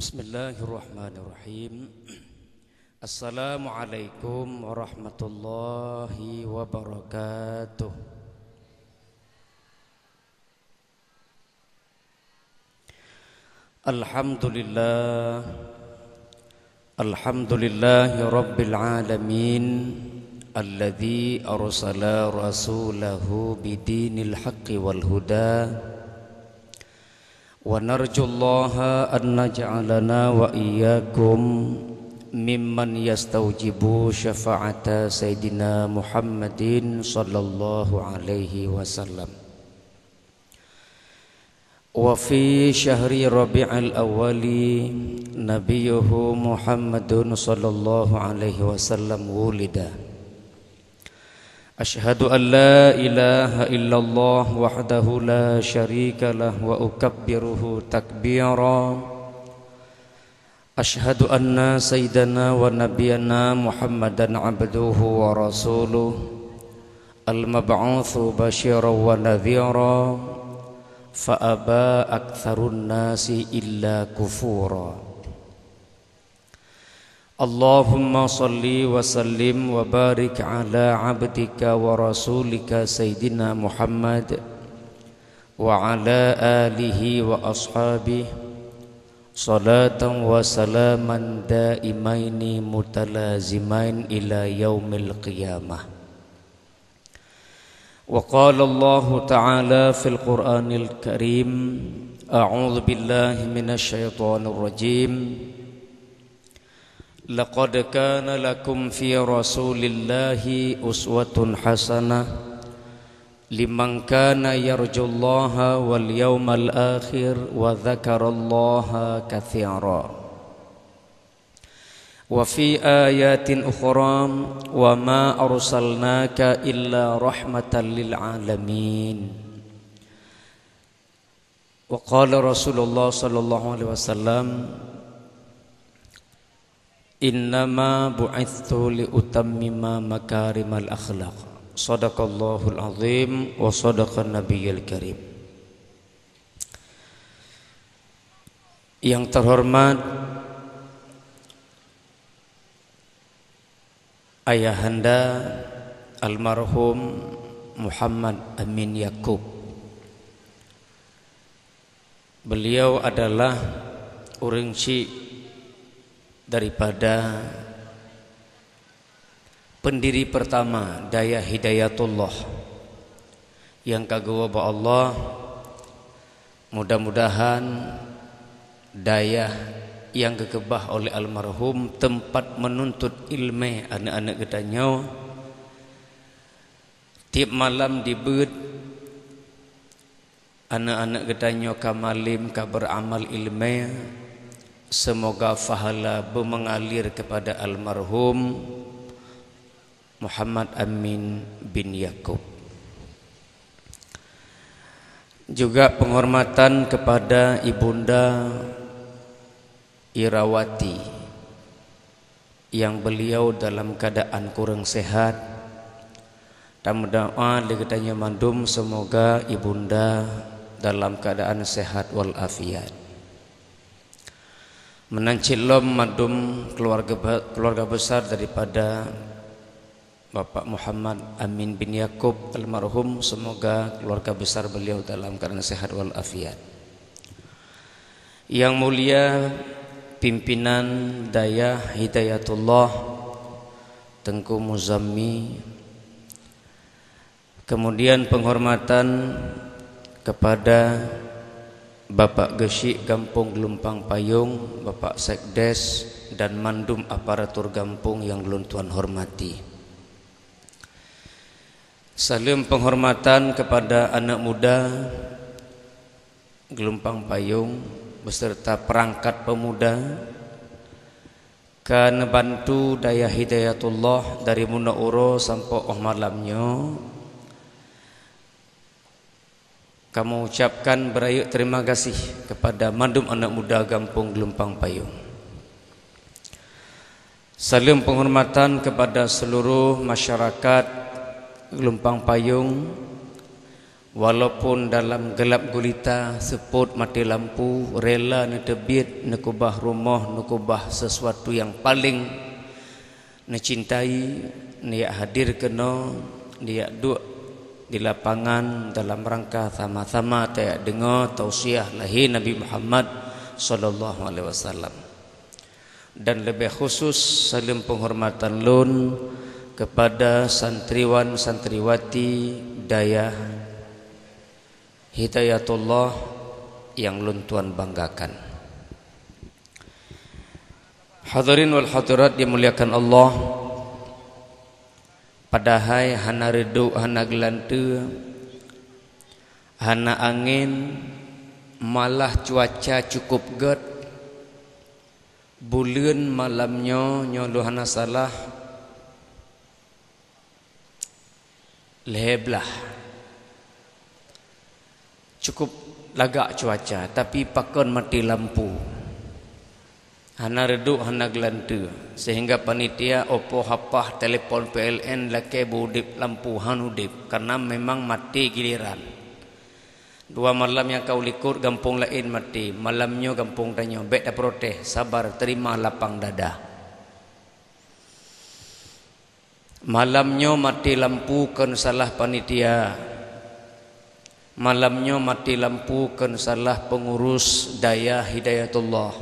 Bismillahirrahmanirrahim. Assalamualaikum warahmatullahi wabarakatuh. Alhamdulillah, alhamdulillahi rabbil alamin, alladzi arsala rasulahu bidinil haqqi wal huda. Wa narjullaha an naj'alana wa iyyakum mimman yastaujibu syafa'ata Sayyidina Muhammadin sallallahu alaihi wasallam. Wa fi syahri Rabi'il awwali nabiyuhu Muhammadun sallallahu alaihi wasallam wulida. Ashhadu an la ilaha illallah wahdahu la syarika lah wa ukabbiruhu takbira. Ashhadu anna sayyidana wa nabiyana Muhammadan abduhu wa rasuluh, al-mab'utsu basyiran wa nadhira, fa aba aktsarun nasi illa kufura. Allahumma salli wa sallim wa barik ala abdika wa rasulika Sayyidina Muhammad wa ala alihi wa ashabihi salatan wa salaman daimaini mutalazimain ila yaumil qiyamah. Wa qala Allah ta'ala fil Qur'anil Karim, a'udzu billahi minasy syaithanir rajim. Laqad kana lakum fi rasulillahi uswatun hasanah liman kana yarjullaha wal yawmal akhir wa dzakarallaha katsira. Wa fi ayatin ukhra wa ma arsalnaka illa rahmatan lil alamin. Wa qala Rasulullah sallallahu alaihi wasallam, innama bu'ithtu liutammima makarimal akhlaq. Shadaqallahul azim wa shadaqan nabiyyil karim. Yang terhormat ayahanda almarhum Muhammad Amin Yaqub. Beliau adalah urang daripada pendiri pertama Daya Hidayatullah yang kagum ba Allah. Mudah-mudahan daya yang kekebah oleh almarhum tempat menuntut ilmu anak-anak gedanyo tiap malam dibut anak-anak gedanyo kamalim ka beramal ilmu. Semoga fahala mengalir kepada almarhum Muhammad Amin bin Yaqub. Juga penghormatan kepada ibunda Irawati yang beliau dalam keadaan kurang sehat. Dan doa dikatanya mandum semoga ibunda dalam keadaan sehat wal afiat. Menancilom madum keluarga besar daripada Bapak Muhammad Amin bin Yaqub almarhum, semoga keluarga besar beliau dalam keadaan sehat wal afiat. Yang mulia pimpinan Daya Hidayatullah Tengku Muzammi, kemudian penghormatan kepada Bapak Gesik Gampung Gelumpang Payung, Bapak Sekdes dan mandum aparatur Gampung yang belum Tuan hormati. Salam penghormatan kepada anak muda Gelumpang Payung beserta perangkat pemuda kan bantu Daya Hidayatullah dari Munauro sampai malamnya. Kamu ucapkan berayu terima kasih kepada mandum anak muda Gampung Gelumpang Payung. Salam penghormatan kepada seluruh masyarakat Gelumpang Payung walaupun dalam gelap gulita seput mati lampu, rela nak terbit, nak ubah rumah, nak ubah sesuatu yang paling nak cintai, nak hadir kena, dia duduk di lapangan dalam rangka sama-sama tak dengar tausiah lahir Nabi Muhammad sallallahu alaihi wasallam. Dan lebih khusus salam penghormatan lun kepada santriwan santriwati daya Hidayatullah yang lun tuan banggakan. Hadirin wal hadirat dimuliakan Allah, padahal hana redu, hana gelante, hana angin, malah cuaca cukup ged. Bulan malamnya nyoluh hana salah leblah. Cukup lagak cuaca, tapi pakon mati lampu. Hana reduk, hana gelante, sehingga panitia opo hapah telefon PLN lake budip lampu hanudip, karena memang mati giliran. 2 malam yang kau likur gampung lain mati, malamnya gampung tanya bek dah protes, sabar terima lapang dada. Malamnya mati lampu kan salah panitia, malamnya mati lampu kan salah pengurus daya Hidayatullah,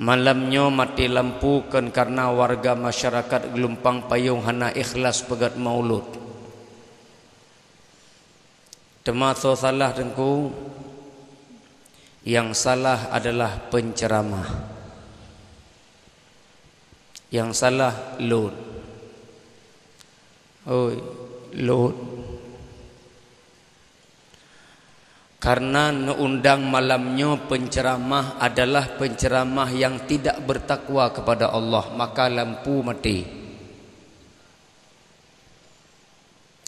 malamnya mati lampu kan karena warga masyarakat gelumpang payung hana ikhlas pegat maulud. Termasuk salah dengku, yang salah adalah penceramah, yang salah lud. Oi, lud. Karena undang malamnya penceramah adalah penceramah yang tidak bertakwa kepada Allah, maka lampu mati.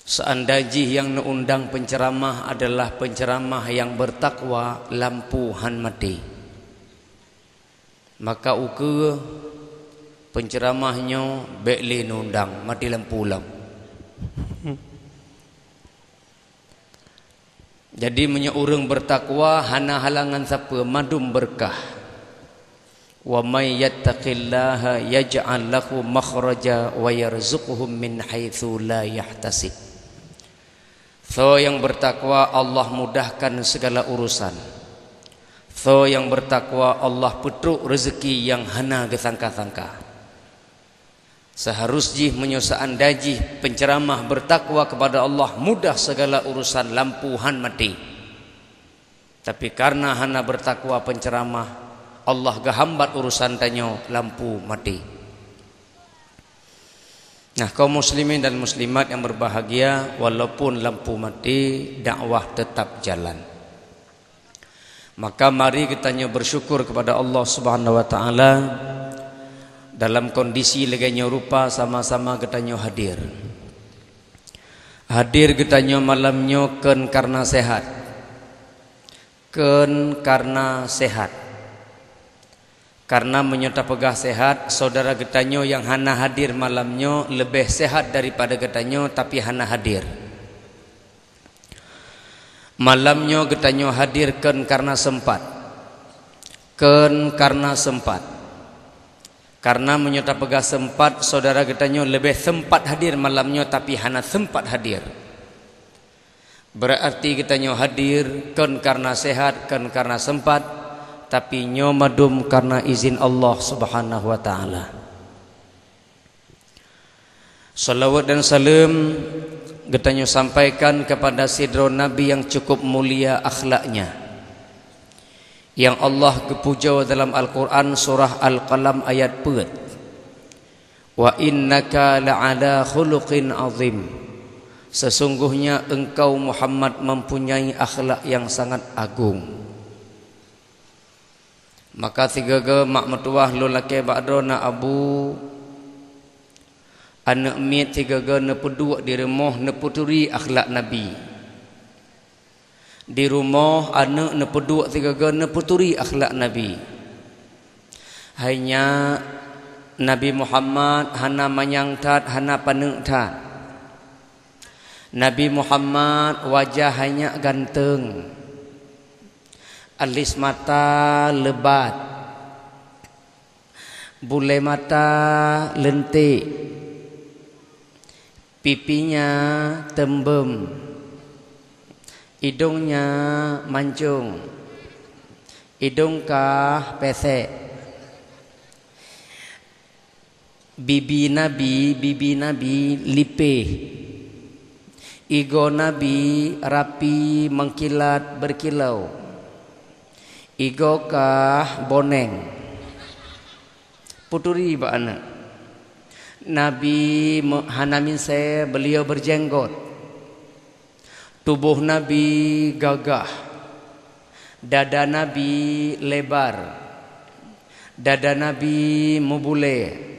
Seandainya yang undang penceramah adalah penceramah yang bertakwa, lampu han mati. Maka uke penceramahnya bekli undang mati lampu lam. Jadi menyeorang bertakwa hana halangan siapa madum berkah. Wa may yattaqillaha yaj'al lahu makhraja wa yarzuquhu min haitsu la yahtasib. So yang bertakwa Allah mudahkan segala urusan. So yang bertakwa Allah petruk rezeki yang hana gesangka-sangka. Seharusnya menyusahkan daji penceramah bertakwa kepada Allah mudah segala urusan lampu han mati. Tapi karena hana bertakwa penceramah, Allah gahambat urusan tanya lampu mati. Nah, kaum muslimin dan muslimat yang berbahagia, walaupun lampu mati, dakwah tetap jalan. Maka mari kita bersyukur kepada Allah Subhanahu wa taala dalam kondisi leganya rupa sama-sama kita hadir. Hadir kita malamnya ken karena sehat. Ken karena sehat. Karena menyerta pegah sehat, saudara getanyo yang hana hadir malamnya lebih sehat daripada getanyo tapi hana hadir. Malamnya getanyo hadirkan karena sempat. Ken karena sempat. Karena menyerta pegah sempat, saudara getanyo lebih sempat hadir malamnya tapi hana sempat hadir. Berarti getanyo hadir ken karena sehat, ken karena sempat. Tapi nyomadum karena izin Allah Subhanahu wa taala. Salawat dan salam getanyo sampaikan kepada sidro Nabi yang cukup mulia akhlaknya, yang Allah kepuja dalam Al-Quran surah Al-Qalam ayat 4. Wa innaka la'ala khuluqin azim. Sesungguhnya engkau Muhammad mempunyai akhlak yang sangat agung. Maka tiga ke mak metuah lu laki ba'do na abu anak mit tiga ke ne pedua di rumah ne puturi akhlak Nabi. Di rumah anak ne pedua tiga ke ne puturi akhlak Nabi. Hanya Nabi Muhammad hana manyang tat hana paneng tat. Nabi Muhammad wajahnya ganteng, alis mata lebat, bule mata lentik, pipinya tembem, hidungnya mancung, hidung kah pesek. Bibi Nabi lipih, igo Nabi rapi mengkilat berkilau, igo kah boneng. Puturi ba anak Nabi hanamin saya beliau berjenggot, tubuh Nabi gagah, dada Nabi lebar, dada Nabi membule,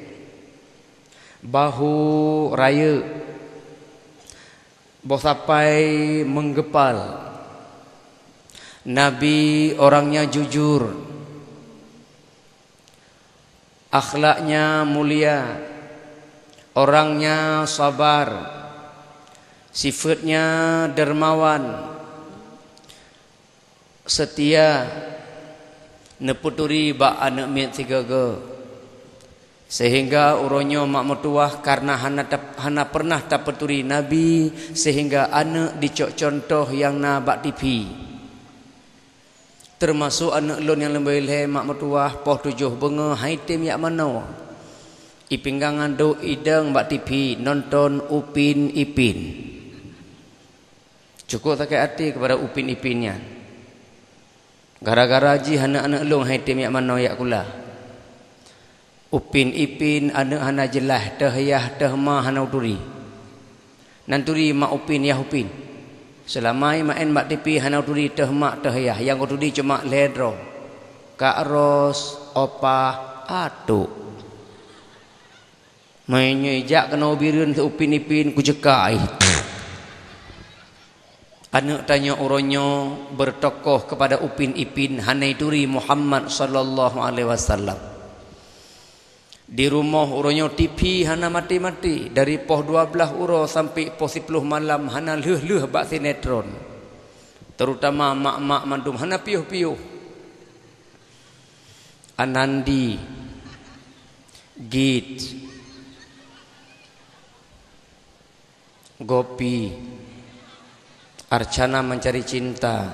bahu raya, bosapai menggepal. Nabi orangnya jujur, akhlaknya mulia, orangnya sabar, sifatnya dermawan, setia, neputuri ba anak miat tigaga. Sehingga uronyo mak mertuah karena hana pernah tapeturi Nabi, sehingga anak dicok contoh yang na bak TV. Termasuk anak lon yang lembel he mak mertuah poh 7 benga haitim yak mano. Ipinggangan do idang bak TV nonton Upin Ipin. Cukup tak hati kepada Upin Ipinnya. Gara-gara ji anak-anak long haitim yak mano yak kula. Upin Ipin anak hana jelah tehayah tehma hana uturi. Nanturi mak Upin ya Upin. Selama main mak tipi hana uturi tehma tehayah. Yang uturi cuma ledro, Kak Ros, Opah, atuk. Mainnya ijak kena ubirun ke Upin Ipin ku jekai. Anak tanya uronyo bertokoh kepada Upin Ipin hanai turi Muhammad sallallahu alaihi wasallam. Di rumah uronyo TV hana mati-mati dari poh 12 uro sampai poh 10 malam hana leuh-leuh bak sinetron. Terutama mak-mak mandum hana piuh-piuh. Anandi, Git, Gopi, Archana Mencari Cinta,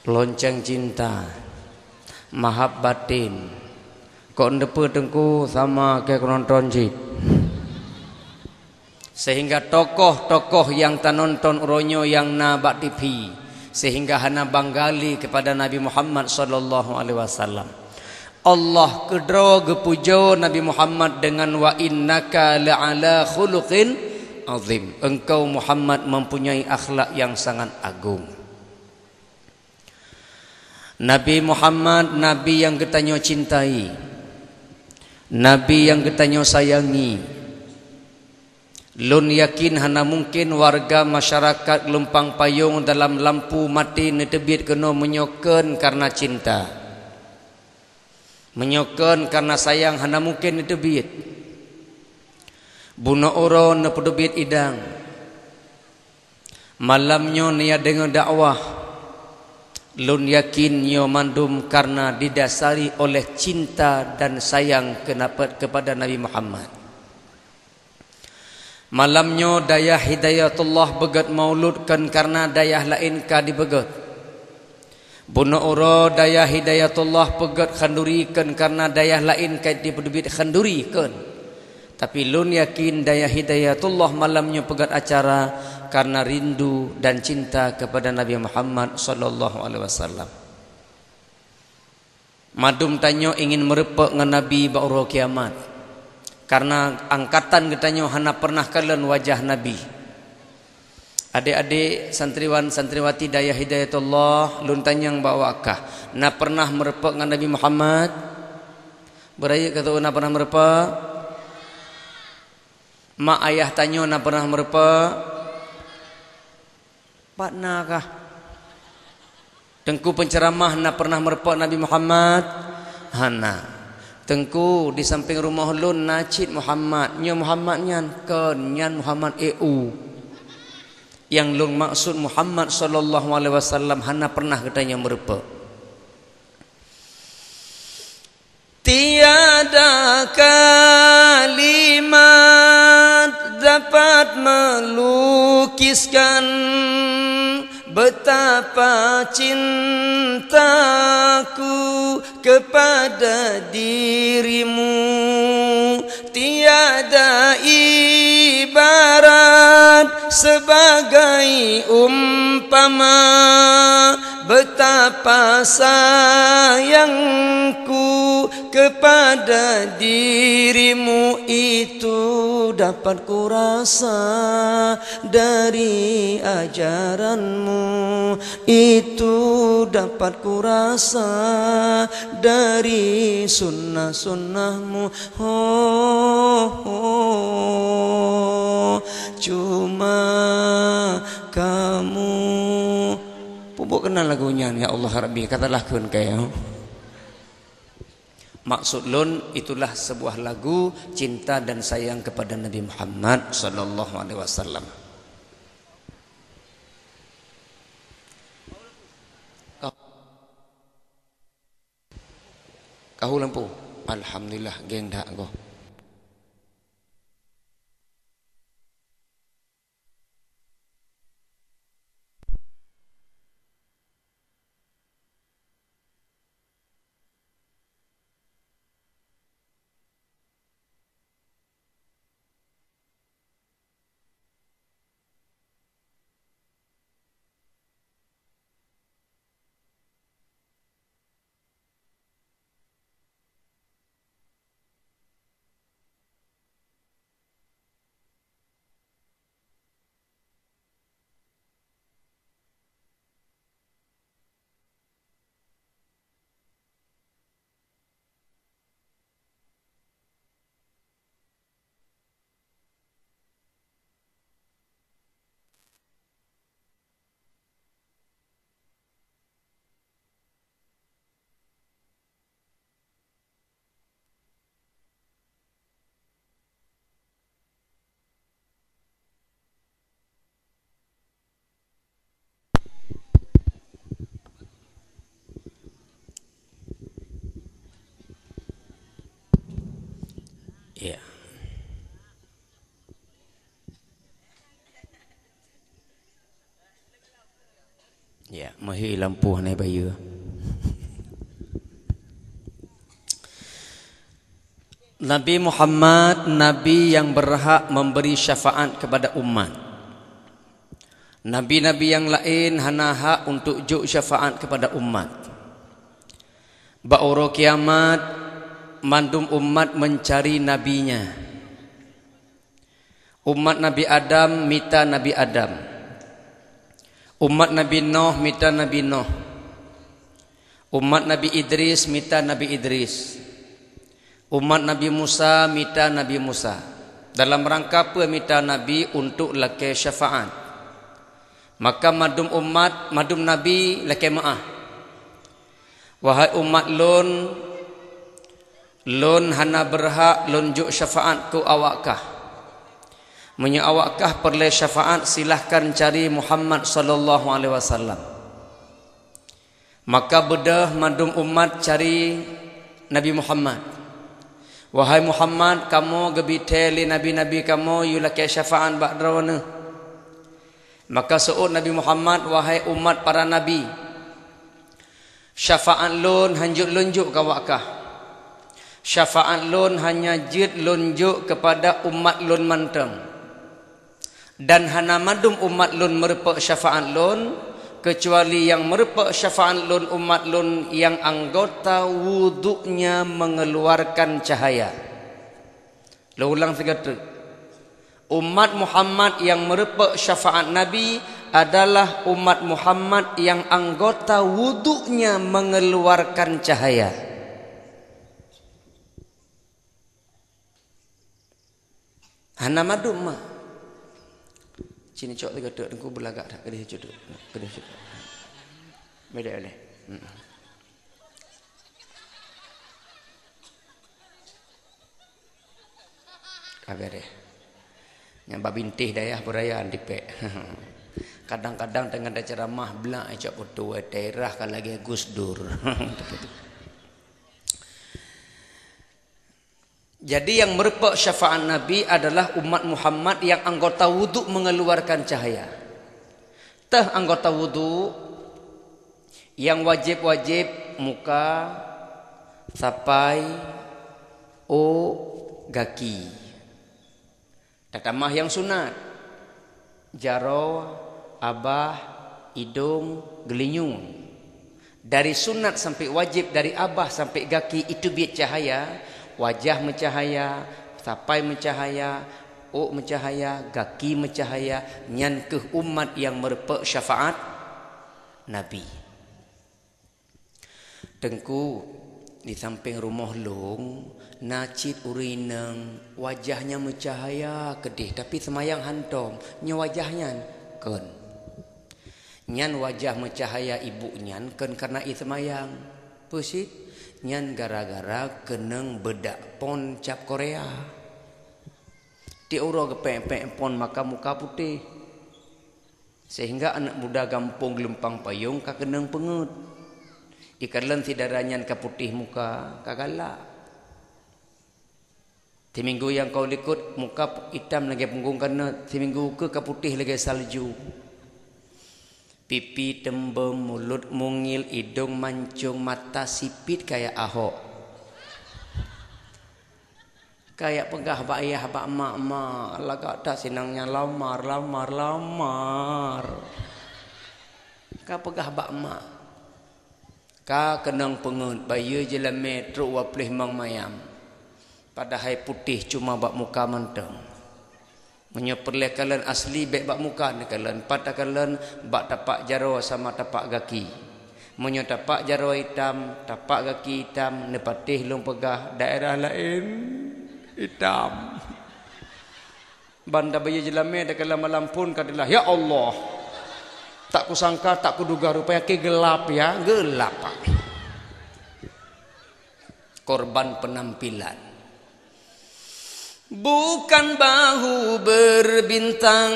Lonceng Cinta, Mahab Batin. Kok ndepe tengku sama kayak nonton jid. Sehingga tokoh-tokoh yang tanonton uronyo yang na bak TV, sehingga hana banggali kepada Nabi Muhammad sallallahu alaihi wasallam. Allah kedro gepujo Nabi Muhammad dengan wa innaka la'ala khuluqin azim. Engkau Muhammad mempunyai akhlak yang sangat agung. Nabi Muhammad nabi yang kita cintai, Nabi yang kita sayangi. Lun yakin hana mungkin warga masyarakat lumpang payung dalam lampu mati netebit kena menyoken karena cinta, menyoken karena sayang, hana mungkin netebit. Buno oro nepedebit idang, malamnya nia dengan dakwah. Lun yakin nyo mandum karena didasari oleh cinta dan sayang kepada Nabi Muhammad. Malamnya dayah hidayatullah begat mauludkan karena dayah lain ka dibegat. Buno uro dayah hidayatullah begat khandurikan karena dayah lain ka dibedebit khandurikan. Tapi lun yakin dayah hidayatullah malamnya pegat acara karena rindu dan cinta kepada Nabi Muhammad sallallahu alaihi wasallam. Madum tanyo ingin merepek dengan Nabi ba'uro kiamat. Karena angkatan ketanyo hana pernah kalian wajah Nabi. Adik-adik santriwan santriwati dayah hidayatullah lun tanyang bawakah na pernah merepek dengan Nabi Muhammad? Beraya kata na pernah merepek? Mak ayah tanyo na pernah merepek? Patna kah? Tengku penceramah na pernah merepek Nabi Muhammad? Hana. Tengku di samping rumah lun nacit Muhammad. Nya Muhammad nyan ken nyan Muhammad EU. Yang lung maksud Muhammad sallallahu alaihi wasallam hana pernah katanya merupa. Tiada kalimat dapat melukiskan betapa cintaku kepada dirimu. Tiada ibarat sebagai umpama betapa sayangku kepada dirimu. Itu dapat kurasa dari ajaranmu, itu dapat kurasa dari sunnah-sunnahmu. Cuma kamu pupuk kenal lagunya, ya Allah Rabbi katalah kun kaya. Maksud lun itulah sebuah lagu cinta dan sayang kepada Nabi Muhammad sallallahu alaihi wasallam. Kau lampu. Alhamdulillah geng dak go. Ya. Ya, mahi lampu naik bayu. Nabi Muhammad, Nabi yang berhak memberi syafaat kepada umat. Nabi-nabi yang lain hana hak untuk juk syafaat kepada umat. Ba'uro kiamat, mandum umat mencari nabinya. Umat Nabi Adam minta Nabi Adam. Umat Nabi Nuh minta Nabi Nuh. Umat Nabi Idris minta Nabi Idris. Umat Nabi Musa minta Nabi Musa. Dalam rangka apa minta Nabi? Untuk lakai syafaat. Maka madum umat, madum Nabi lakai maaf. Wahai umat lun, lun hana berhak lun juk syafaat ku awakkah. Menye awakkah perle syafaat, silahkan cari Muhammad sallallahu alaihi wasallam. Maka bedah madum umat cari Nabi Muhammad. Wahai Muhammad, kamu gebiteli nabi-nabi kamu yulake syafaat ba'drawana. Maka seut Nabi Muhammad, wahai umat para nabi, syafaat lun hanjuk lunjuk kawakkah. Syafaat lun hanya jid lunjuk kepada umat lun manteng. Dan hana madum umat lun merupak syafaat lun, kecuali yang merupak syafaat lun umat lun yang anggota wuduknya mengeluarkan cahaya. Lo ulang tiga tu. Umat Muhammad yang merupak syafaat Nabi adalah umat Muhammad yang anggota wuduknya mengeluarkan cahaya. Hana madum mah. Sini cok tiga dek, aku berlagak dah. Kedih cuduk, kedih cuduk. Beda oleh. Kabar deh. Yang babintih dayah berayaan dipek. Kadang-kadang dengan ada ceramah belak ajak foto daerah kan lagi Gus Dur. Jadi yang merupakan syafaat Nabi adalah umat Muhammad yang anggota wuduk mengeluarkan cahaya. Tah anggota wuduk yang wajib-wajib muka sampai kaki. Tatamah yang sunat jaro, abah, hidung, gelinyung. Dari sunat sampai wajib, dari abah sampai kaki itu biar cahaya. Wajah mencahaya, sampai mencahaya, mencahaya, kaki mencahaya. Nyan ke umat yang merupakan syafaat Nabi. Tengku di samping rumah long, nacit urineng, wajahnya mencahaya kedih, tapi semayang hantom, nya wajahnya kan. Nyan wajah mencahaya ibunya kan karena semayang. Pusit nyan gara-gara keneng bedak pon cap Korea. Ti uro gepek-pek pon maka muka putih. Sehingga anak muda gampung gelempang payung ka keneng pengut. Ikalan tidaranyan ka putih muka kagala. Ti minggu yang kau likut muka hitam lagi punggung kena, ti minggu ke putih lagi salju. Pipi tembem, mulut mungil, hidung mancung, mata sipit kayak Ahok. Kayak pegah bak ayah bak mak-mak. Lagak tak senangnya lamar. Ka pegah bak mak. Ka kenang pengut bayu jelam metro waplih mang mayam. Padahal putih cuma bak muka menteng. Menyeperleh kalian asli baik bak muka ni kalian. Pada kalian bak tapak jaro sama tapak kaki. Menyo tapak jaro hitam, tapak kaki hitam, nepatih long pegah daerah lain hitam. Banda bayi jelame dak kala malam pun kadalah ya Allah. Tak kusangka, tak kuduga rupanya ke gelap ya, gelap Pak. Korban penampilan. Bukan bahu berbintang,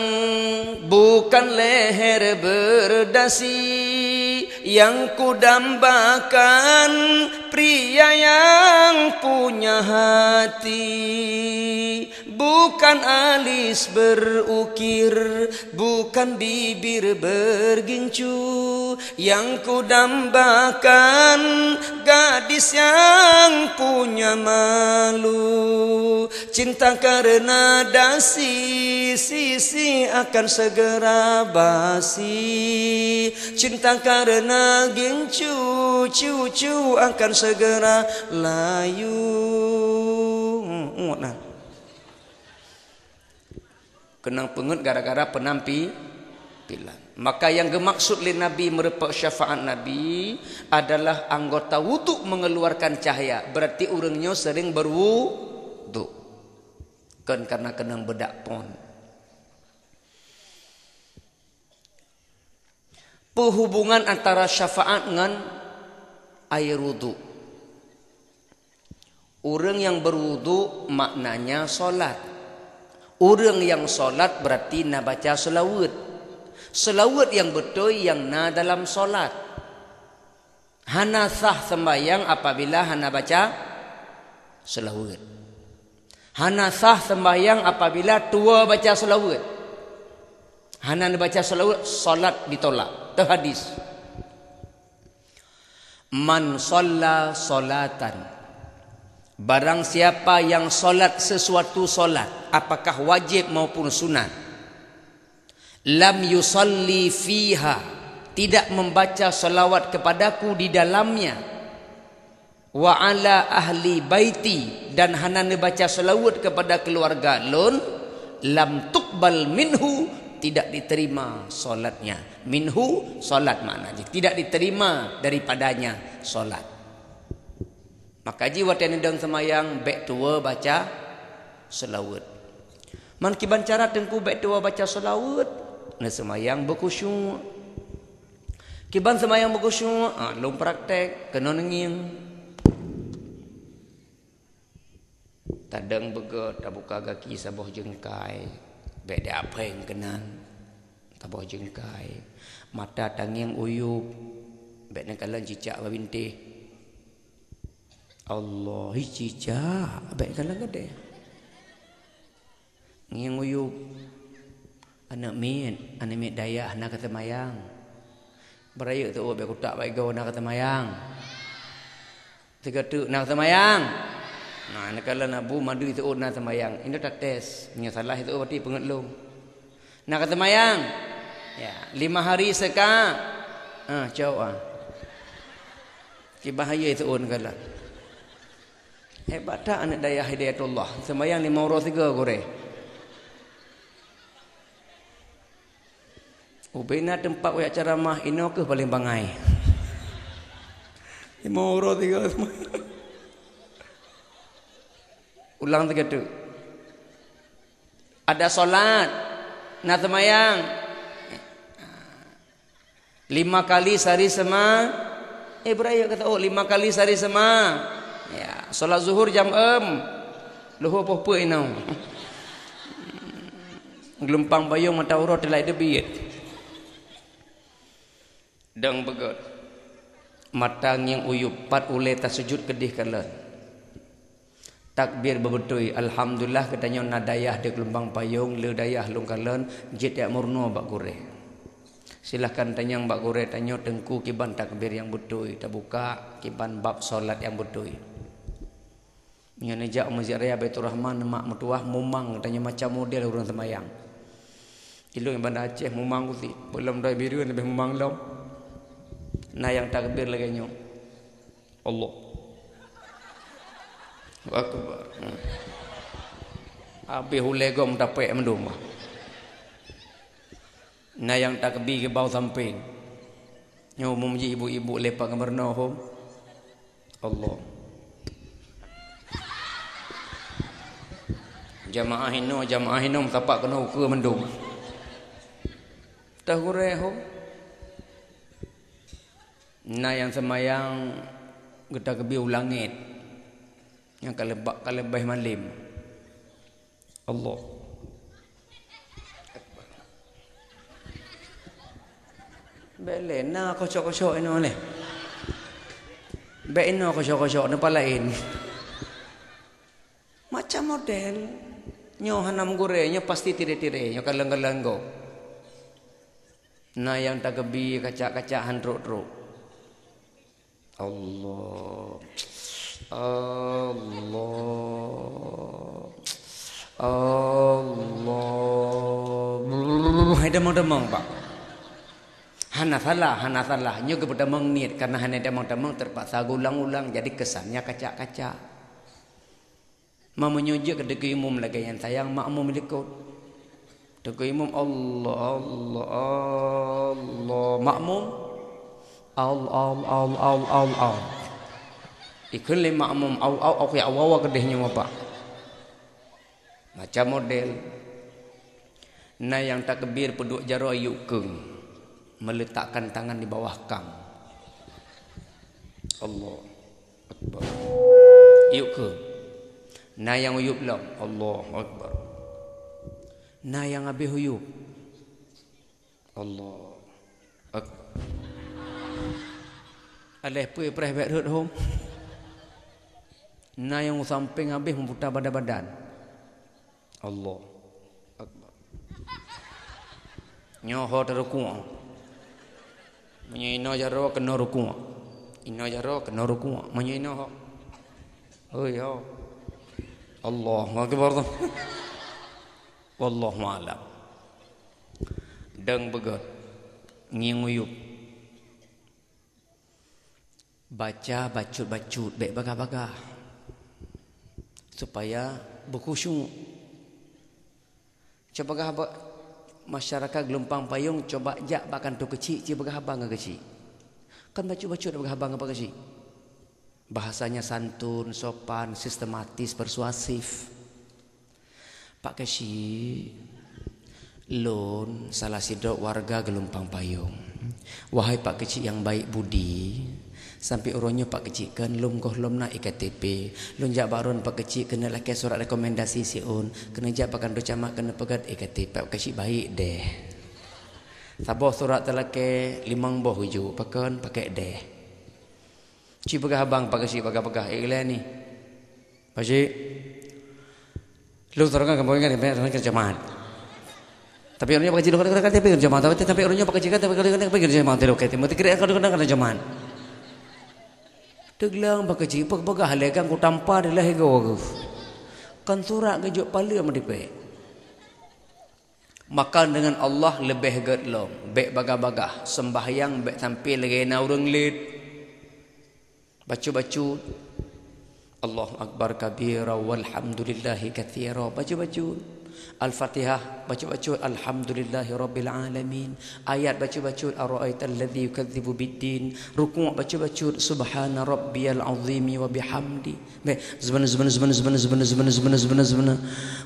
bukan leher berdasi, yang kudambakan pria yang punya hati. Bukan alis berukir, bukan bibir bergincu, yang kudambakan gadis yang punya malu. Cinta karena dasi, sisi akan segera basi. Cinta karena gincu, cucu akan segera layu. Nah. Kenang pengut gara-gara penampilan. Maka yang gemaksud oleh Nabi merupakan syafaat Nabi adalah anggota wuduk mengeluarkan cahaya. Berarti orangnya sering berwuduk. Kan karena kenang bedak pon. Perhubungan antara syafaat dengan air wuduk. Orang yang berwuduk maknanya solat. Orang yang solat berarti nak baca selawat. Selawat yang betul yang na dalam solat. Hana sah sembahyang apabila hana baca selawat. Hana sah sembahyang apabila tua baca selawat. Hana baca selawat, solat ditolak. Itu hadis. Man shalla solatan. Barang siapa yang solat sesuatu solat, apakah wajib maupun sunat, lam yusalli fiha, tidak membaca salawat kepadaku di dalamnya, wa ala ahli baiti, dan hana baca salawat kepada keluarga lun, lam tuqbal minhu, tidak diterima solatnya. Minhu solat maknanya tidak diterima daripadanya solat. Maka jiwa tenedang semayang bek tua baca selawat. Man kiban cara tengku bek tua baca selawat, na semayang berkhusyuk. Kiban semayang berkhusyuk, lom praktek kena nenging. Tadang begot, tak buka kaki sabuh jengkai. Bek dia apa yang kenan. tabah jengkai, mata tangiang uyup, baik nak kalan cicak babintih. Allah cicak, baik kalan gede. Ngiang uyup, anak mit dayah nak kata mayang. Beraya tu baik kutak baik gau nak kata mayang. Tiga tu nak kata mayang. Nah, nak kalan abu madu itu nak kata mayang. Ini tak tes, punya salah itu berarti pengetlung. Nak kata mayang. Ya, 5 hari seka. Jauh bahaya itu kalan. Hebat tak anak dayah hidayatullah. Sembayang 5 orang 3 gore. Ubina tempat wayak ceramah ino ke paling bangai. 5 orang 3 semua. Ulang 3 tu. Ada solat, nak sembayang 5 kali sehari sema. Beraya kata 5 kali sehari sema. Ya, solat zuhur jam 6. Luhur apa ino. Gelumpang bayung mata urut telai debit. Dang begot. Matang yang uyup 4 ulai tasujud kedih kalan. Takbir berbetui alhamdulillah katanya nadayah de gelombang payung le dayah long kalan jet ya murno bak gure. Silakan tanya bak gure tanya tengku kiban takbir yang betui terbuka kiban bab solat yang betui. Nya nejak Masjid Raya Baitur Rahman mak metuah mumang tanya macam model orang sembahyang. Ilung yang Bandar Aceh mumang uti belum dah biru lebih mumang lom. Nah yang takbir lagi nyo. Allah Akbar. Habis hulegom dapat mendum. Nah yang takbir ke bawah samping. Nyo memuji ibu-ibu lepak ngemerno hom. Allah. Jamaah hino tapak kena ukur mendum. Tahu rehom. Nah yang semayang kita kebi ulangit. Yang kalebah malim. Allah. Belena kocok-kocok ino le. Be ino kocok-kocok ne palain. Macam model nyo hanam gore nyo pasti tire-tire nyo kaleng-kaleng go. Nah yang tak kebi kaca-kaca handruk-druk. Allah. Allah. Allah. Hai demang-demang pak. Hana salah. Nyo kebedamang niat karena hana demang-demang terpaksa ulang-ulang jadi kesannya kaca-kaca. Mama nyujuk ke deki umum lagi yang sayang makmum ikut. Deki umum Allah makmum Allah. Ikut le makmum aku ya awawa kedehnya apa? Macam model. Nah yang takbir peduk jaro yukeng meletakkan tangan di bawah kam. Allah Akbar. Yukeng. Nah yang uyup lah Allah Akbar. Nah yang habis uyup Allah Akbar. Aleh pui private hut home. Nah yang samping habis memputar badan-badan Allah Akbar. Nyoho terukung. Menyino jaro kena rukung. Ino jaro kena rukung. Menyino ho. Oi ho. Allah Akbar. Wallahu a'lam. Deng begot ngiyuyup. Baca bacut-bacut baik bagah-bagah supaya berkhusyuk. Coba gah masyarakat gelombang payung coba jak bahkan tu kecil ci bagah abang kecil. Kan bacut-bacut bagah abang apa kecil. Bahasanya santun, sopan, sistematis, persuasif. Pak kecil lon salah sidok warga gelombang payung. Wahai Pak kecil yang baik budi, sampai orangnya Pak kecil kan lom nak iktp, lom jak baron Pak kecil kena laki surat rekomendasi siun, kena jak bahkan do camat kena pegat iktp. Pak kecil baik deh. Sabah surat telake limang boh hujung pakai pakai deh. Ci pegah abang pakai si pegah-pegah iklan ni. Pakcik. Lu terangkan kamu ingat kan jemaat. Tapi orangnya pakai cilok kan tapi jemaat tapi orangnya pakai cikat tapi kan jemaat terok itu. Mesti kira kan jemaat. Teglang pakai cik pegah halekan ku tampar dah hego. Kan surat kejuk pala madipe. Makan dengan Allah lebih gedlong. Bek bagah-bagah. Sembahyang bek tampil lagi na urang lid. Baca-baca. Allahu Akbar kabira walhamdulillahi katsira. Baca-baca. Al-Fatihah baca-baca alhamdulillahi rabbil alamin. Ayat baca-baca ara'aital ladzi yukadzibu biddin. Rukuk baca-baca subhana rabbiyal azim wa bihamdi. Zban.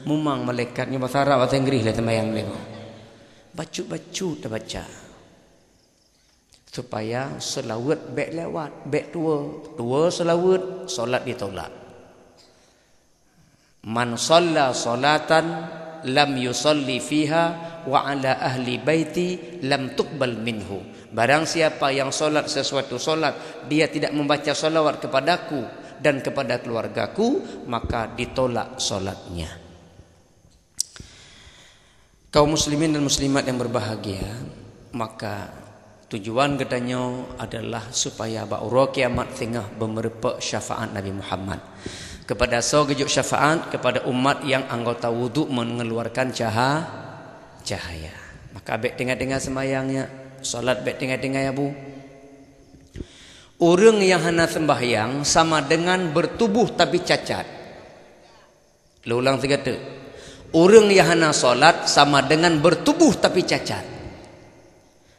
Mumang malaikatnya bahasa Arab bahasa Inggeris lah sembahyang lego. Baca-baca dah baca. Supaya selawat bek lewat, bek tua selawat, solat ditolak. Man shalla salatan lam yusalli fiha wa ala ahli baiti lam tuqbal minhu. Barang siapa yang solat sesuatu solat dia tidak membaca salawat kepadaku dan kepada keluargaku, maka ditolak solatnya. Kaum muslimin dan muslimat yang berbahagia, maka tujuan katanya adalah supaya ba'ura kiamat tengah bermerepek syafaat Nabi Muhammad. Kepada gejuk syafaat kepada umat yang anggota wuduk mengeluarkan cahaya. Maka abek tengah-tengah semayangnya, solat abek tengah-tengah ya bu. Orang yang hana sembahyang sama dengan bertubuh tapi cacat. Lu ulang tiga tu. Orang yang hana solat sama dengan bertubuh tapi cacat.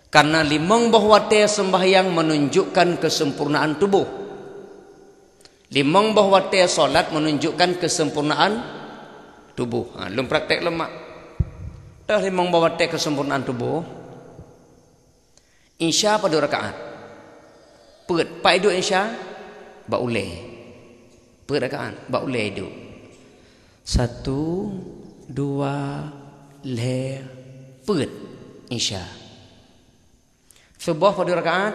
Karena limang bahwa sembahyang menunjukkan kesempurnaan tubuh. Limang bahwa solat menunjukkan kesempurnaan tubuh. Belum praktek lemak. Dah limang bahwa kesempurnaan tubuh. Insya pada rakaat. Pet pai duk insya ba ulai. Pet rakaat ba ulai duk. 1 2 le pet insya. Subuh pada rakaat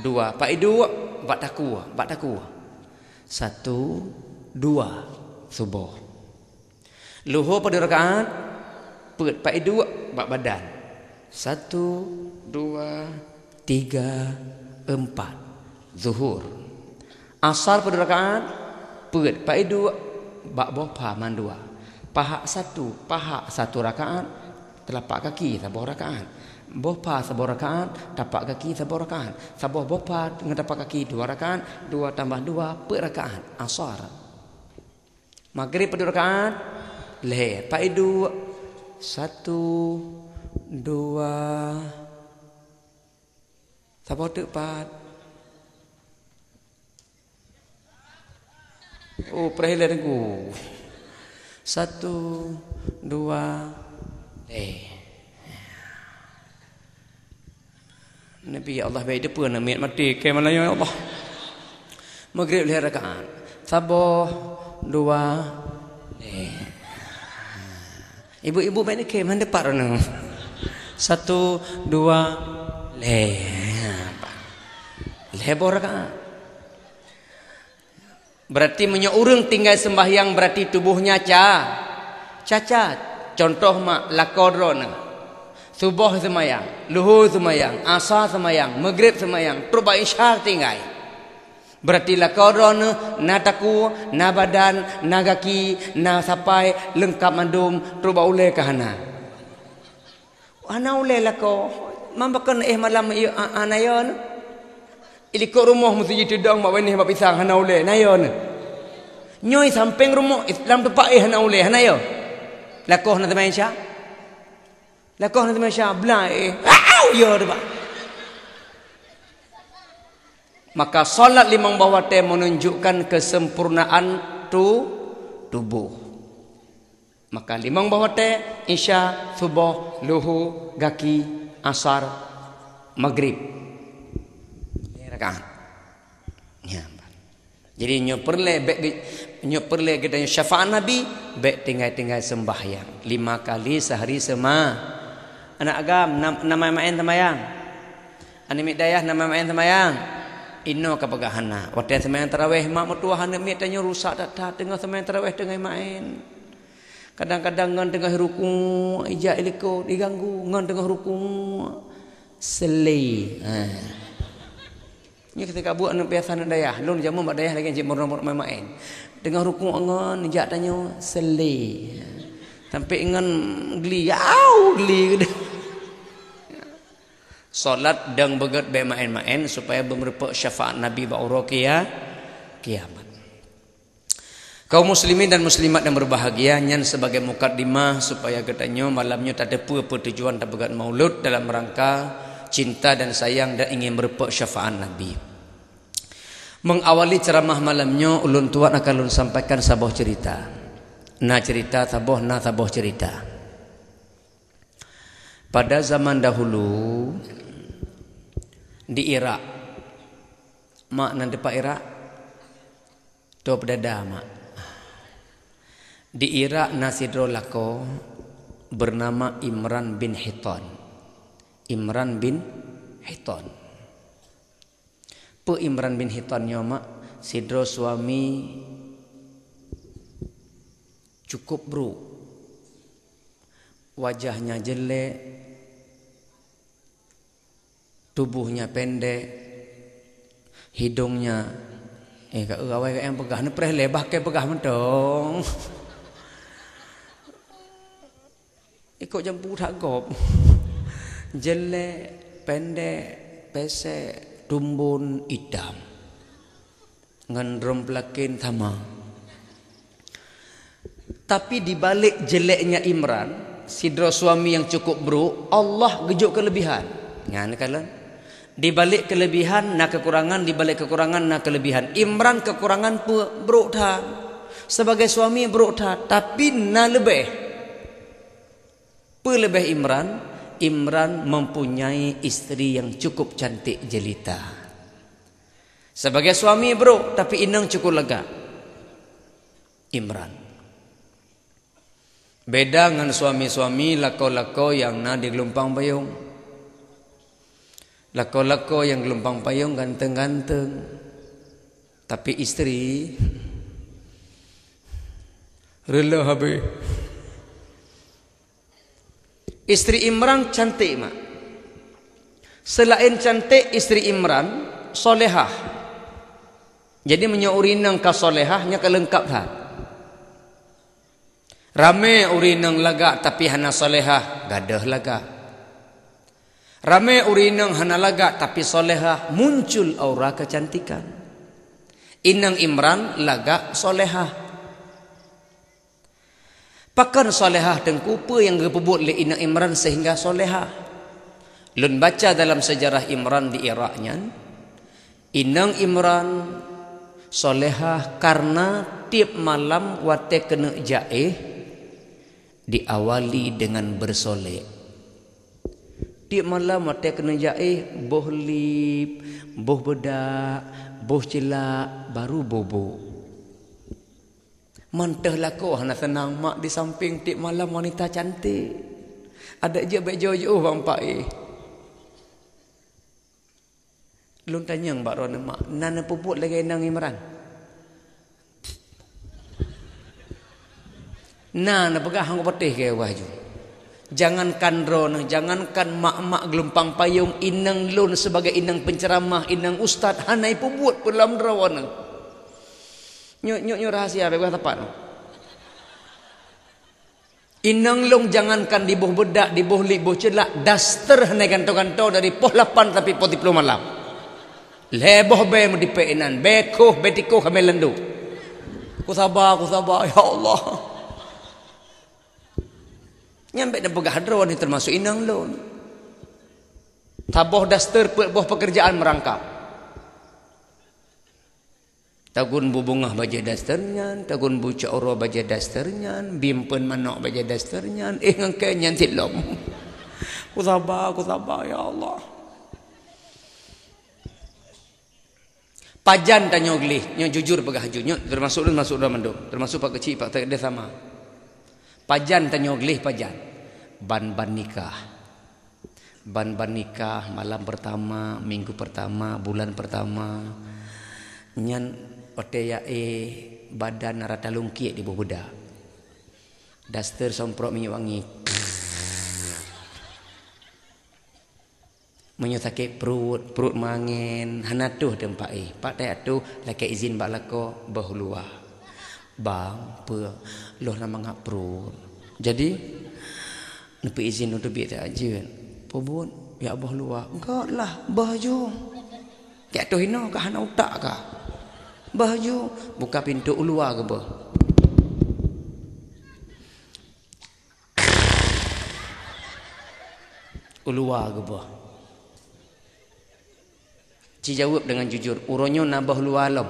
2. Pai duk ba taku. 1 2 subuh. Luhur pada rakaat pet pai duk ba badan. 1 2 3 4 zuhur. Asar pada rakaat pet pai duk ba bopa man 2. Paha 1 rakaat telapak kaki sabuh rakaat. Bopa sabuh rakaat tapak kaki sabuh rakaat. Sabuh bopa dengan tapak kaki 2 rakaat. 2 tambah 2 per rakaat. Asar. Maghrib pada rakaat leher pai duk 1 2 sabuh tepat. Oh perhilan aku 1 2 Nabi ya Allah baik depan nak mati ke mana ya Allah. Maghrib leher rakaat. Sabuh 2 Ibu-ibu baik ni ke mana depan orang. 1 2 leher rakaat. Berarti orang tinggal sembahyang berarti tubuhnya cacat. Contoh mak lakodron. Subuh semayang, luhur semayang, asar semayang, maghrib semayang, terba isya tinggal. Berarti lakodron na taku, na badan, na kaki, na sapai lengkap mandum terba ulai ke hana. Hana ulai lako. Mambakan malam anayon. Ilikut rumah mesti ditedang mak benih mak pisang hana ulai nayon. Nyoi samping rumah Islam tepak hana ulai hana yo. Lakoh na teman Isya. Lakoh na teman Isya bla yo depa. Maka solat limang bahwa menunjukkan kesempurnaan tubuh. Maka limang bahwa Isya, subuh, luhur, gaki, asar, maghrib. Rakaat. Jadi nyo perle kita syafaat Nabi bek tinggal sembahyang 5 kali sehari 6 Anak agam nama main tamayang. Ani dayah nama main tamayang. Inno ka pagahana. Waktu tamayang tarawih mak mertua hana mit tanya rusak dak tengah tamayang tarawih tengah main. Kadang-kadang ngan tengah ruku ijak iliko diganggu ngan tengah ruku selai. Ni ketika buat anak biasa anak dayah, lun jamu mak dayah lagi cik murna main. Tengah ruku ngan ijak tanya selai. Sampai ngan geli, geli. Solat dang begat be main-main supaya bermerupak syafaat Nabi ba'ura kiamat. Kaum muslimin dan muslimat yang berbahagia, nyan sebagai mukaddimah supaya katanya malamnya tak ada apa tujuan tak begat maulud dalam rangka cinta dan sayang dan ingin merupak syafaat Nabi. Mengawali ceramah malamnya ulun tuan akan ulun sampaikan sebuah cerita. Cerita taboh cerita. Pada zaman dahulu di Irak, mak nanti Pak Irak, tu berdada mak. Di Irak nasidro lako bernama Imran bin Hitan. Imran bin Hitan. Pe Imran bin Hitan mak sidro suami cukup buruk. Wajahnya jelek, tubuhnya pendek, hidungnya kak awai yang pegah ni preh lebah ke pegah mentong. Ikut jampu tak gop. Jelek, pendek, pesek, tumbun hitam. Ngan rompelakin sama. Tapi di balik jeleknya Imran, sidro suami yang cukup buruk, Allah gejuk kelebihan. Ngan kalian? Di balik kelebihan na kekurangan, di balik kekurangan na kelebihan. Imran kekurangan buruk dah. Sebagai suami buruk dah, tapi na lebih. Pelebih Imran, Imran mempunyai isteri yang cukup cantik jelita. Sebagai suami buruk, tapi inang cukup lega. Imran. Beda dengan suami-suami lako-lako yang na di gelompang payung. Lako-lako yang gelompang payung ganteng-ganteng. Tapi isteri rela habis. Isteri Imran cantik mak. Selain cantik, isteri Imran solehah. Jadi menyurinang ka solehahnya kelengkap dah. Ramai urinang lagak tapi hana solehah gadah lagak. Ramai urinang hana lagak tapi solehah muncul aura kecantikan. Inang Imran lagak solehah. Pakan solehah tengkupa yang gepebut le Inang Imran sehingga solehah. Lun baca dalam sejarah Imran di Iraknya, Inang Imran solehah karena tiap malam wate kena jaih diawali dengan bersolek. Tiap malam wate kena jaih boh lip, boh bedak, boh celak, baru bobo. Mantah laku hana senang mak di samping tiap malam wanita cantik. Ada je baik jauh-jauh bang pak Lun tanya mbak Ron mak, nana puput lagi Inang Imran. Nana pegang putih ke wahju. Jangankan Ron, jangankan mak-mak gelompang payung, inang lun sebagai inang penceramah, inang ustaz, hanai puput pun dalam rawana. Nyok rahasia bebas tepat. Inang long jangankan di boh bedak, di boh lip, boh celak, daster hanai kantau-kantau dari poh 8 tapi poh 10 malam. Leboh be mu dipeinan, bekoh betikoh kami lendu. Ku sabar ya Allah. Nyampe dan pegah hadron ni termasuk inang long. Taboh daster boh pekerjaan merangkap. Tagun bubungah baja dasternya, tagun buca oro baja dasternya, bimpen manok baja dasternya, ngangkai nyantit lom. Ku sabar ya Allah. Pajan tanya gelih, nyo jujur pegah haju, nyo termasuk dalam mendung, termasuk pak kecil, pak tak ada sama. Pajan tanya gelih pajan, ban nikah. ban nikah, malam pertama, minggu pertama, bulan pertama. Nyan ote ya badan rata lungki di budak. Daster somprok minyak wangi. Menyusake perut mangin, hanatuh tempat pak teh atuh laki izin bak lako bahulua. Bang, loh nama ngap perut. Jadi nepi izin untuk biar tak aja. Pobon, ya abah luar. Enggak lah, baju. Kayak tu hina kah hana utak kah? Baju, buka pintu luar ke bah? Luar ke bah? Ci jawab dengan jujur. Uronyo nabah luar lam.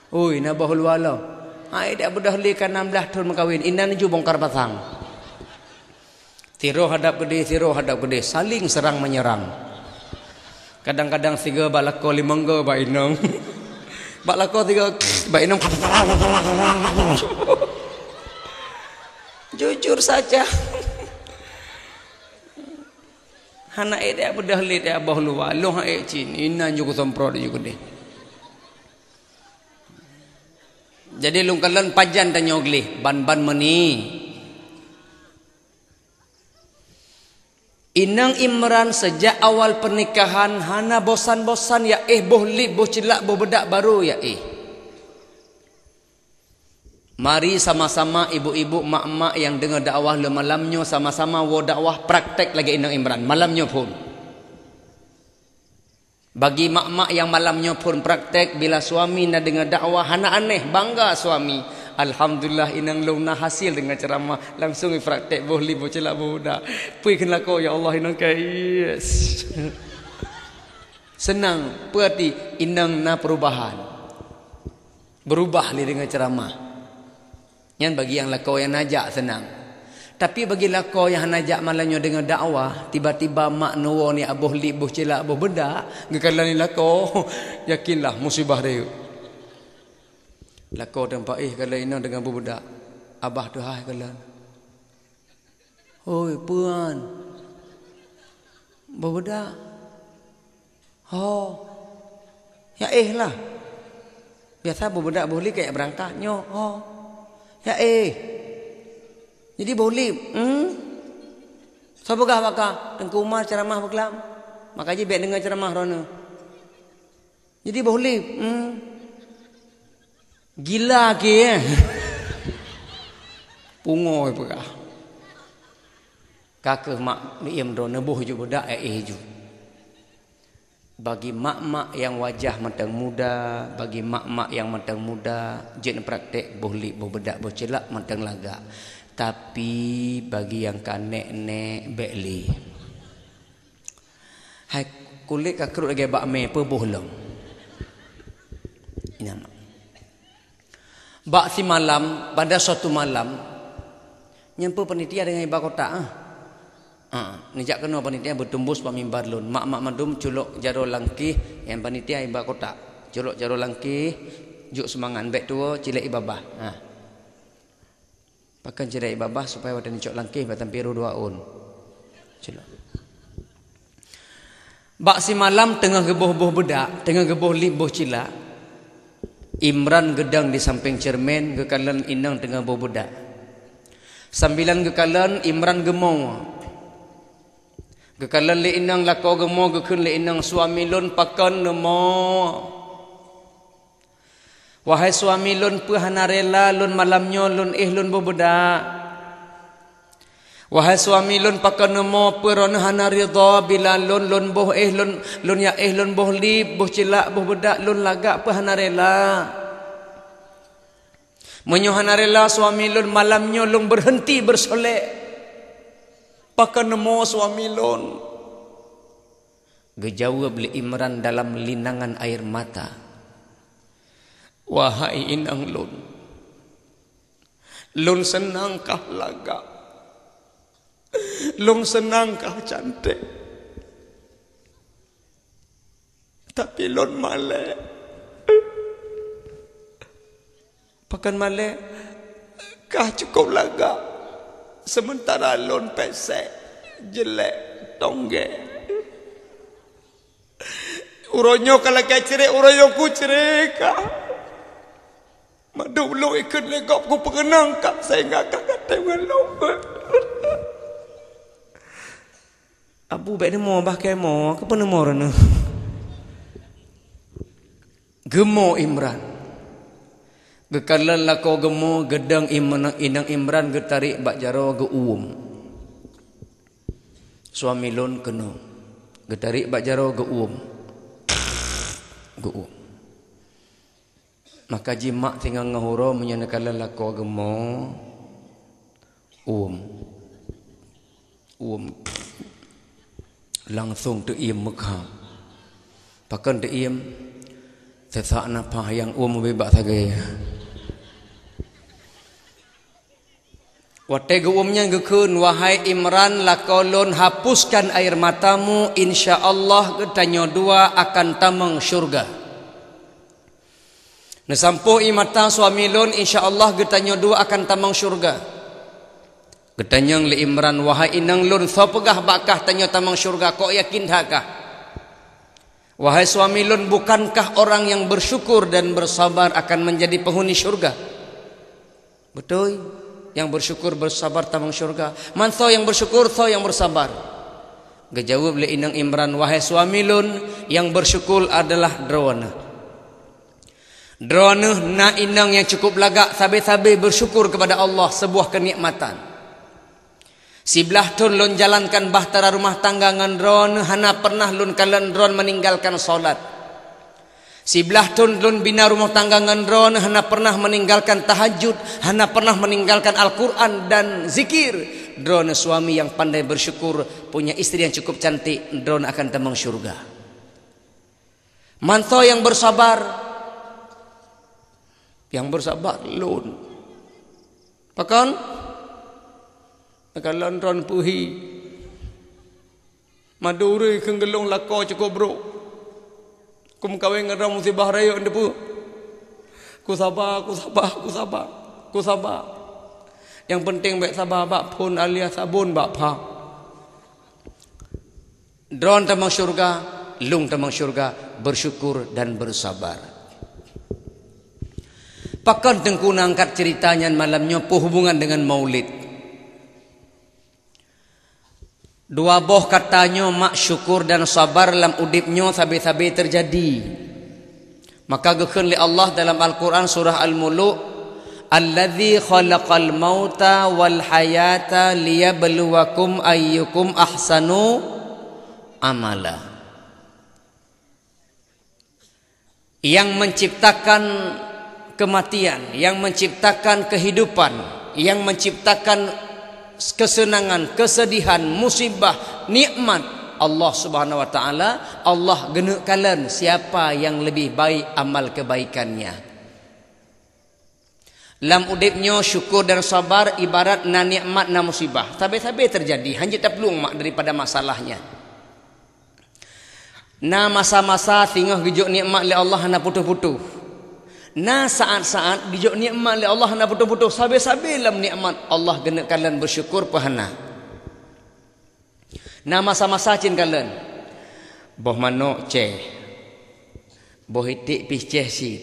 Oi, nabah luar lam. Ai dak budah likan 16 tahun makawin. Indan ju bongkar pasang. Tiro hadap gede, saling serang menyerang. Kadang-kadang 3 balako 5 ge ba inong. Balako 3 ba inong. Jujur saja. Hana ede bedah lid ya bah luwa, lo ha cin, inan juga sompro juga deh. Jadi lungkalan pajan tanyogli, ban meni. Inang Imran sejak awal pernikahan hana bosan-bosan ya boh lid boh celak boh bedak baru ya Mari sama-sama ibu-ibu mak-mak yang dengar dakwah le malamnya sama-sama wo dakwah praktek lagi Inang Imran malamnya pun. Bagi mak-mak yang malamnya pun praktek bila suami nak dengar dakwah hana aneh bangga suami. Alhamdulillah inang luna hasil dengan ceramah langsung praktek boleh bocelak budak. Pui kena kau ya Allah inang yes. Senang berarti inang na perubahan. Berubah ni dengan ceramah. Yang bagi yang lakau yang najak senang. Tapi bagi lakau yang najak malamnya dengan dakwah, tiba-tiba mak nuwo ni aboh li boh celak boh bedak, ngekalan ni lakau yakinlah musibah dia. Lakau tempat kalau ina dengan budak abah tu hai kalan. Oi puan. Budak. Oh. Ya lah. Biasa budak boleh kayak berangkatnya. Oh. Ya Jadi boleh. Sabagah baka tengku Umar ceramah berkelam. Makanya biar dengar ceramah rono. Jadi boleh. Gila ke pungo apa kah kakek mak diam do nebuh ju budak ju bagi mak-mak yang wajah matang muda bagi mak-mak yang matang muda jen praktek boleh bedak bercelak matang laga tapi bagi yang kanek-nek bekli hai kulit kakrut lagi bak me pe bohlong inam Bak si malam, pada suatu malam, nyampu panitia dengan ibu kota. Nijak kena panitia bertumbus pamimbar lun. Mak-mak madum culuk jaro langkih, yang panitia ibu kota. Culuk jaro langkih, juk semangan. Bek tua, cilek ibabah. Pakan cilek ibabah supaya wadah nicok langkih, batang piru 2 un. Culuk. Bak si malam, tengah geboh-boh bedak, tengah geboh liboh cilak. Imran gedang di samping cermin, gekalan inang tengah bobodak. Sambilan gekalan Imran gemong. Gekalan le inang lako gemo gekun le inang suami lun pakan nemo. Wahai suami lun pehana rela lun malamnya lun lun bobodak. Wahai suami lun pakan nemo perona hana ridha bila lun boh lun ya lun boh lib boh cilak boh bedak lun lagak pe hana rela. Menyo hana rela suami lun malamnya lun berhenti bersolek. Pakan nemo suami lun. Gejawab li Imran dalam linangan air mata. Wahai inang lun. Lun senangkah lagak. Lung senangkah cantik. Tapi lon malek. Pakan malek kah cukup laga. Sementara lon pesek jelek tongge. Uronyo kalau kacere uronyo ku cereka. Madu lo ikut legap ku pengenang kak saya ngak kata ngalo. Abu baik nemo bah kemo ke penemo rena. Gemo Imran. Gekalan lako gemo gedang inang Imran getarik bak jaro ge suami lon kena. Getarik bak jaro ge maka jimak tinggal ngahuro menyanakan lelako gemo langsung teim mekam pakan teim sesak napah yang bebak sagai wate geumnya gekun wahai Imran lakolon hapuskan air matamu insyaallah getanyo dua akan tamang syurga. Nasampo imata suami lon insyaallah getanyo dua akan tamang syurga. Getanyang li Imran wahai inang lon so pegah bakah tanyo tamang syurga kok yakin hakah? Wahai suami lon bukankah orang yang bersyukur dan bersabar akan menjadi penghuni syurga? Betul. Yang bersyukur bersabar tamang syurga. Man so yang bersyukur so yang bersabar. Gejawab li inang Imran wahai suami lon yang bersyukur adalah drawana. Drone na inang yang cukup lagak sabe-sabe bersyukur kepada Allah sebuah kenikmatan. Sebelah tun lon jalankan bahtera rumah tangga ngan drone hana pernah lon kalan drone meninggalkan solat. Sebelah tun lon bina rumah tangga ngan drone hana pernah meninggalkan tahajud, hana pernah meninggalkan Al-Quran dan zikir. Drone suami yang pandai bersyukur punya istri yang cukup cantik, drone akan temang syurga. Manto yang bersabar lon pakan akalan ron puhi maduri kenggelong lako cukup bro kum kawin ngeram musibah raya ndepu ku sabar yang penting baik sabar bak pun alias sabun bak pa dron tamang syurga lung tamang syurga bersyukur dan bersabar. Pakan tengku angkat ceritanya malamnya hubungan dengan maulid. Dua boh katanya mak syukur dan sabar dalam udipnya sabi-sabi terjadi. Maka gekun li Allah dalam Al-Quran surah Al-Muluk, Alladzi khalaqal mauta wal hayata liyabluwakum ayyukum ahsanu amala. Yang menciptakan kematian, yang menciptakan kehidupan, yang menciptakan kesenangan, kesedihan, musibah, nikmat Allah Subhanahu wa taala. Allah gena kalian siapa yang lebih baik amal kebaikannya. Lam udipnya syukur dan sabar ibarat na nikmat na musibah. Sabe-sabe terjadi, hanya tak pelung mak daripada masalahnya. Na masa-masa tinggal gejuk nikmat li Allah hana putuh-putuh. Na saat-saat dijok nikmat oleh Allah na betul-betul sabi-sabi dalam nikmat Allah gena kalian bersyukur pahana. Na masa-masa cin kalian boh manok ceh boh itik pih ceh si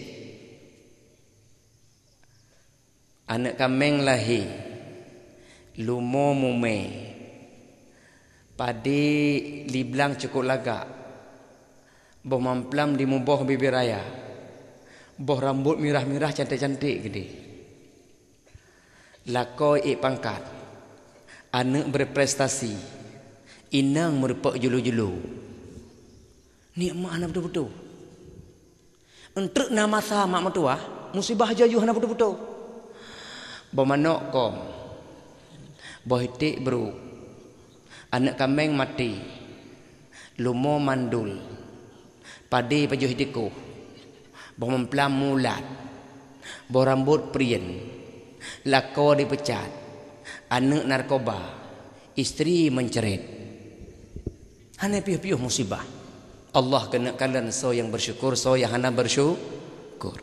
anak kameng lahi lumo mume padi liblang cukup lagak boh mamplam di muboh bibir raya. Boh rambut mirah-mirah cantik-cantik gede. Lakoi pangkat. Anak berprestasi. Inang merupak julu-julu. Nikmat anak betul-betul. Untuk nama sah mak mertua, musibah jaju anak betul-betul. Boh manok kom. Boh itik bro. Anak kameng mati. Lumo mandul. Padi pajuh hidiko. Boh memplam mulat, boh rambut prien, lako dipecat, anak narkoba, istri mencerit. Hanya piuh-piuh musibah. Allah kena kalian so yang bersyukur, so yang hana bersyukur.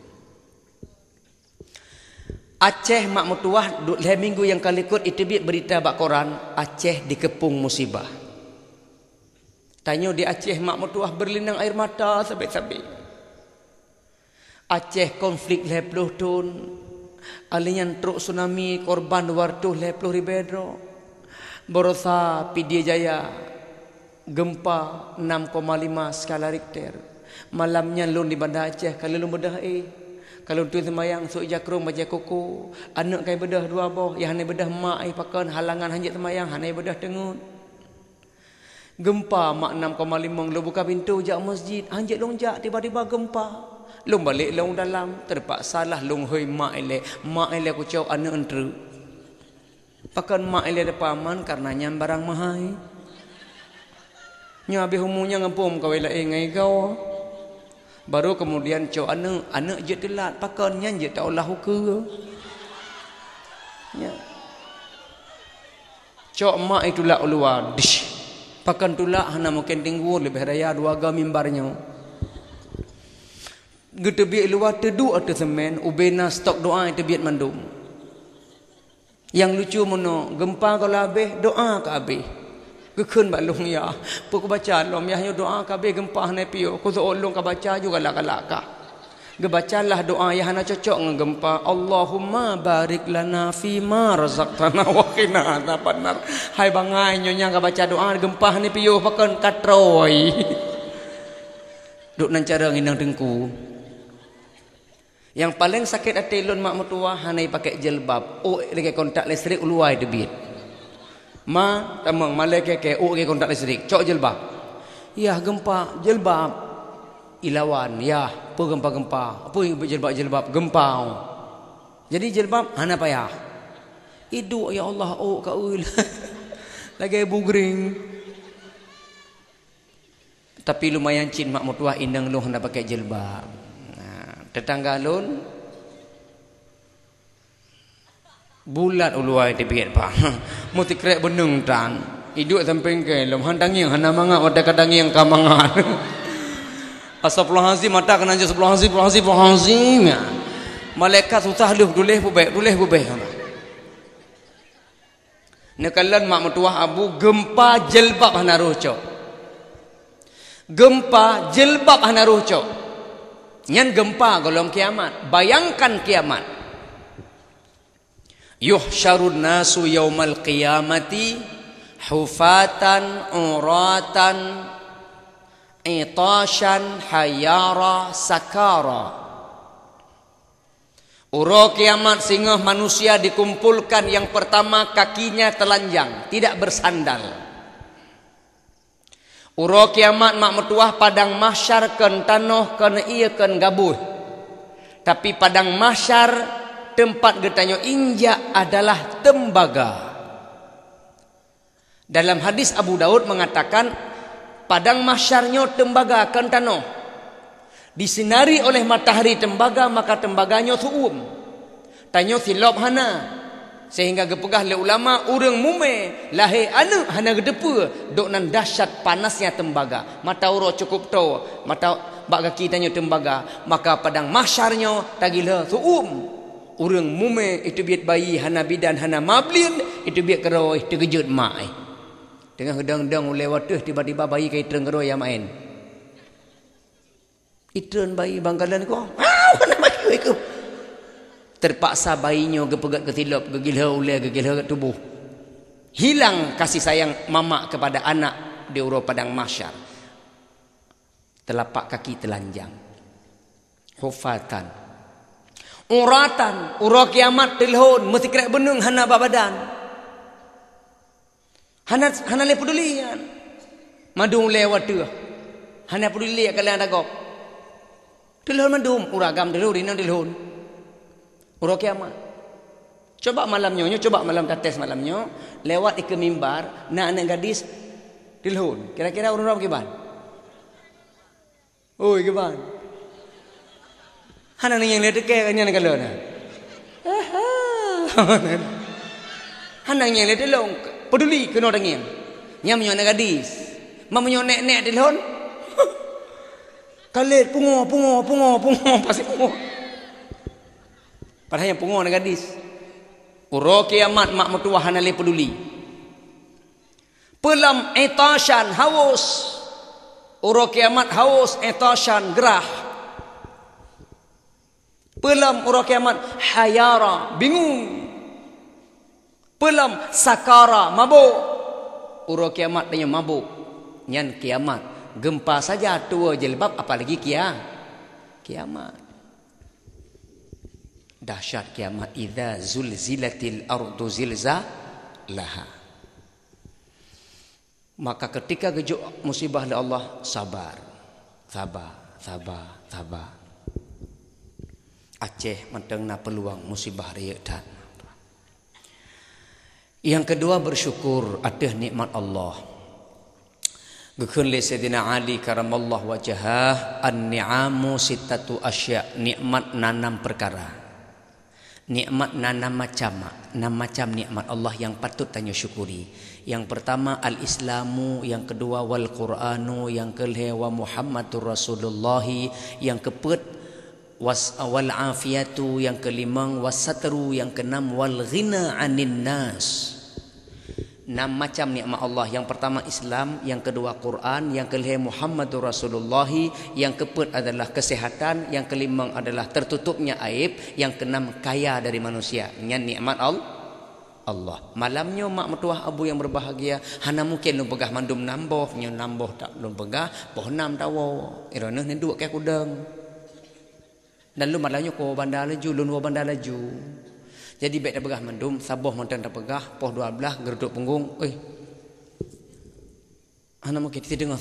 Aceh mak mutuah 2 minggu yang kali ikut itu berita bak koran Aceh dikepung musibah. Tanya di Aceh mak mertua berlinang air mata sabit-sabit. Aceh konflik 20 tahun. Alian truk tsunami korban 250 ribu. Borosa Pidie Jaya gempa 6,5 skala Richter. Malamnya lun di Bandar Aceh kalau lun bedah kalau tu semayang sok jakrum baca koko anak kai bedah dua boh yang hanai bedah mak ai pakan halangan hanjit semayang hanai bedah tengut. Gempa mak 6,5 lu buka pintu jak masjid hanjit lonjak tiba-tiba gempa. Long balik long dalam terpaksa lah long hoi mak ele ku cau anak entre. Pakan mak ele depan aman karenanya barang mahal. Nya habis umurnya ngampum kau elak ngai kau. Baru kemudian cau anak je telat pakan nya je tak olah hukum. Ya. Cau mak itu lah luar. Dish. Pakan tulak hana mungkin tinggu lebih raya dua ga mimbarnya. Getebiak luar tedu atau semen ubena stok doa tebiak mandum. Yang lucu mono gempa kalau habis doa ke habis. Gekun balung ya. Puk baca lom ya doa ke habis gempa hana pio. Ku seolong ka baca juga laka-laka. Gebacalah doa yang hana cocok dengan gempa. Allahumma barik lana fi ma razaqtana wa qina adzabannar. Hai bangai nyonya ka baca doa gempa hana pio pakan katroi. Duk nan cara nginang dengku. Yang paling sakit hati lun mak mertua hanai pakai jilbab. Oh lagi kontak listrik uluai debit. Ma tamang malai ke oh lagi kontak listrik. Cok jilbab. Ya gempa jilbab. Ilawan ya apa gempa-gempa. Apa jilbab gempa. Jadi jilbab hana payah. Idu ya Allah oh kau lagi bugring. Tapi lumayan cin mak mertua indang lu hendak pakai jilbab. Tetangga lun bulat uluai tipik pa. Muti krek benung tan. Iduk samping ke lom handang yang hana mangak wada kadang yang kamangan. Astagfirullahalazim mata kena je astagfirullahalazim. Malaikat susah luh duleh bubeh. Nekalan mak mertua abu gempa jilbab hana rucok. Gempa jilbab hana rucok. Nyan gempa golong kiamat. Bayangkan kiamat. Yuhsyarun nasu yaumal qiyamati hufatan uratan itashan hayara sakara. Uro kiamat sehingga manusia dikumpulkan yang pertama kakinya telanjang, tidak bersandal. Uro kiamat mak mertuah padang mahsyar ken tanoh ken iya ken gabuh. Tapi padang mahsyar tempat getanyo injak adalah tembaga. Dalam hadis Abu Daud mengatakan padang mahsyarnya tembaga ken tanoh. Disinari oleh matahari tembaga maka tembaganya suum. Tanyo silop hana. Sehingga gepegah le ulama urang mume lahir anak hana gedepa dok nan dahsyat panasnya tembaga. Mata uro cukup to mata bak kaki tanyo tembaga maka padang mahsyarnya tagila suum. Urang mume itu biat bayi hana bidan hana mablin itu biat keroi terkejut mak ai. Tengah gedang-gedang lewat tu tiba-tiba bayi kai tereng keroi yang main. Itren bayi bangkalan ko. Hana bayi ko. Terpaksa bayinya gepegat ketilap, gegilha ulai, gegilha tubuh. Hilang kasih sayang mama kepada anak di uro padang mahsyar. Telapak kaki telanjang. Hufatan. Uratan, uro kiamat telhon, mesti kerek benung hana babadan. Hana le pedulian. Madu lewat tu. Hana peduli kalian agak. Telhon madum, uragam telhon, dinang telhon. Uro kiamat. Coba malamnya, coba malam tates malamnya, lewat ke mimbar, nak anak gadis tilhun. Kira-kira urang kiban? Oi kiban. Hana yang lihat ke kanya nak galon. Hana yang lihat long peduli kena orang yang. Nyamnya anak gadis. Mamanya nek-nek tilhun. Kalet pungo pasti pungo. Padahal yang pungo anak gadis. Uro kiamat mak mertua hana le peduli. Pelam etashan haus Uro kiamat haus, etashan, gerah. Pelam uro kiamat hayara, bingung. Pelam sakara, mabuk. Uro kiamat tanya mabuk. Nyan kiamat. Gempa saja tua jelbab, apalagi kiamat. Dahsyat kiamat. Idza zulzilatil ardu zilzalaha. Maka ketika gejuk musibah dari Allah, sabar. Aceh mentengna peluang musibah raya dan. Yang kedua bersyukur atas nikmat Allah. Gekun li Sayyidina Ali karamallahu wajhah, an-ni'amu sittatu asya, nikmat nanam perkara. Nikmat nanam macam nikmat Allah yang patut tanya syukuri. Yang pertama al-Islamu, yang kedua wal Qur'anu, yang kelima Muhammadur Rasulullah, yang keempat wal afiyatu, yang kelima wasatru, yang keenam wal ghina 'anin nas. 6 macam nikmat Allah. Yang pertama Islam, yang kedua Quran, yang kelima Muhammadur Rasulullah, yang keempat adalah kesehatan, yang kelima adalah tertutupnya aib, yang keenam kaya dari manusia. Ini nikmat Allah. Malamnya mak mertua abu yang berbahagia, hana mungkin lu pegah mandum namboh, nyo namboh tak lu pegah, poh nam tawo. Irone ni duk ke kudang. Dan lu malamnya ko bandar laju, lu bandar laju. Jadi baik dah pegah mandum, saboh mantan dah pegah, poh 12 geruduk punggung. Hana mungkin saya dengar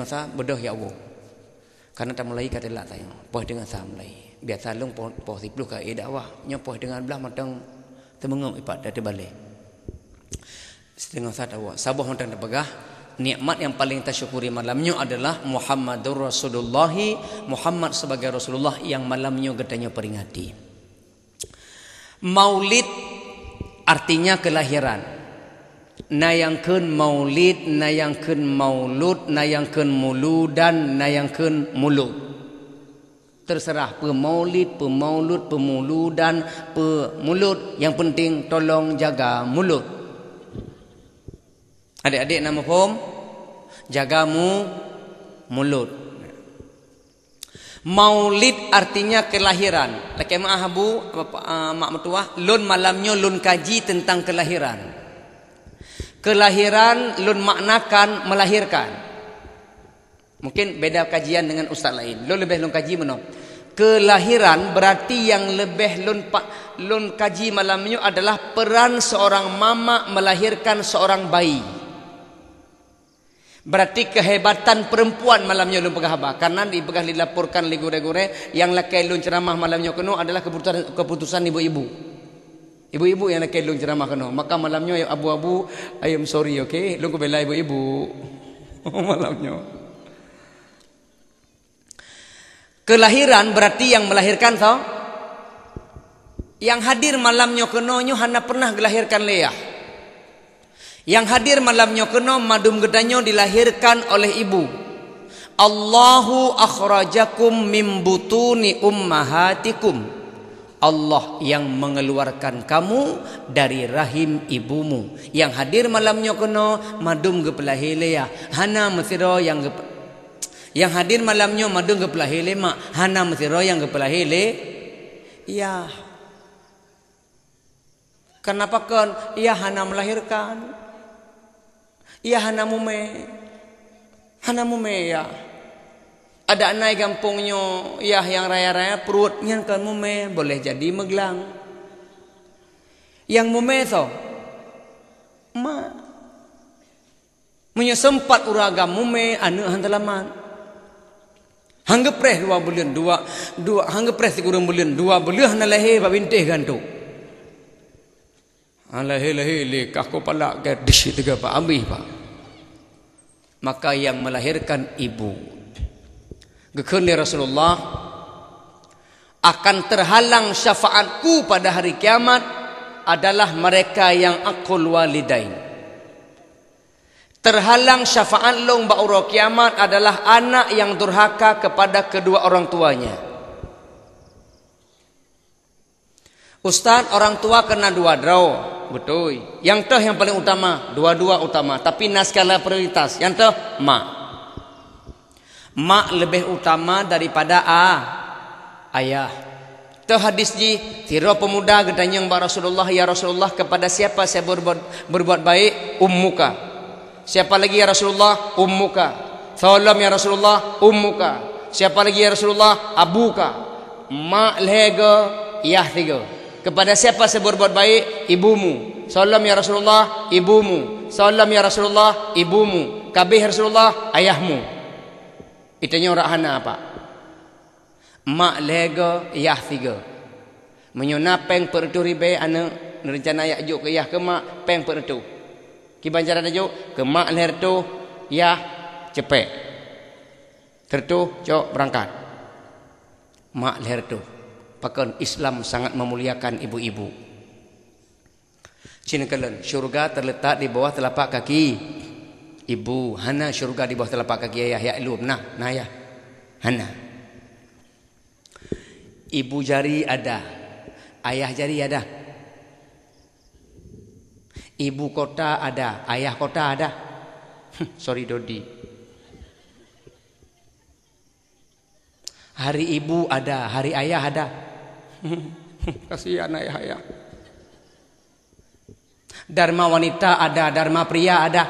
salah, bedoh ya Allah. Karena tak mulai kata lah saya, poh dengar salah mulai. Biasa lu poh 10 ke dakwah, nyo poh dengar belah matang temengum ipat dah terbalik. Setengah saat awak saboh mantan dah pegah. Nikmat yang paling kita syukuri malamnya adalah Muhammadur Rasulullah, Muhammad sebagai Rasulullah yang malamnya gedanya peringati. Maulid artinya kelahiran. Nayangkeun maulid, nayangkeun maulud, nayangkeun muludan, nayangkeun mulud. Terserah pemaulid, pemaulud, pemuludan, pemulud. Yang penting tolong jaga mulut. Adik-adik nama pom, jaga mulut. Maulid artinya kelahiran. Laki maah abu, mak mertua, lun malamnya lun kaji tentang kelahiran. Kelahiran lun maknakan melahirkan. Mungkin beda kajian dengan ustaz lain. Lun lebih lun kaji mana? Kelahiran berarti yang lebih lun kaji malamnya adalah peran seorang mama melahirkan seorang bayi. Berarti kehebatan perempuan malamnya lun pegah haba. Karena dipegah dilaporkan li gure-gure yang laki lun ceramah malamnya kena adalah keputusan ibu-ibu. Ibu-ibu yang laki lun ceramah kena. Maka malamnya abu-abu, I am sorry, okay? Lun kubela ibu-ibu. Malamnya. Kelahiran berarti yang melahirkan tau. Yang hadir malamnya kena nyo hana pernah gelahirkan Leah. Yang hadir malamnya kena madum gedanyo dilahirkan oleh ibu. Allahu akhrajakum min butuni ummahatikum. Allah yang mengeluarkan kamu dari rahim ibumu. Yang hadir malamnya kena madum gepelahilea. Hana mesiro yang hadir malamnya madum gepelahile mak. Hana mesiro yang gepelahile. Ya. Kenapa kan? Ya hana melahirkan. Ya hana mume ya. Ada anai kampungnya ya yang raya-raya perutnya kan mume boleh jadi meglang. Yang mume so ma punya sempat uragam mume anu hantalaman. Hanggepres 2 bulan dua hanggepres 3 bulan 2 bulan na lahir babintih gantu. Alahi kah ko pala ke dish tiga pak ambil pak. Maka yang melahirkan ibu gekun Rasulullah akan terhalang syafaatku pada hari kiamat adalah mereka yang aqul walidain. Terhalang syafaat long ba'ura kiamat adalah anak yang durhaka kepada kedua orang tuanya. Ustaz, orang tua kena 2 draw. Betul. Yang teh yang paling utama, 2 utama. Tapi naskala prioritas. Yang teh mak. Mak lebih utama daripada ayah. Tu hadis ji tiro pemuda gedanyang ba Rasulullah, ya Rasulullah, kepada siapa saya berbuat baik? Ummuka. Siapa lagi ya Rasulullah? Ummuka. Salam ya Rasulullah, ummuka. Siapa lagi ya Rasulullah? Abuka. Mak lega, yah tiga. Kepada siapa saya berbuat baik? Ibumu. Salam ya Rasulullah, ibumu. Salam ya Rasulullah, ibumu. Kabih Rasulullah, ayahmu. Itanya orang hana apa? Mak lega, yah tiga. Menyona peng pertu ribe ana rencana yak juk ke yah ke mak peng pertu. Ki banjaran juk ke mak ler tu yah cepet. Tertu cok berangkat. Mak ler tu. Pakan Islam sangat memuliakan ibu-ibu. Cina kelen, syurga terletak di bawah telapak kaki ibu. Hana syurga di bawah telapak kaki ayah. Ya ilum nah ya. Hana. Ibu jari ada, ayah jari ada. Ibu kota ada, ayah kota ada. Sorry Dodi. Hari ibu ada, hari ayah ada. Kasihan ayah. Dharma wanita ada, dharma pria ada.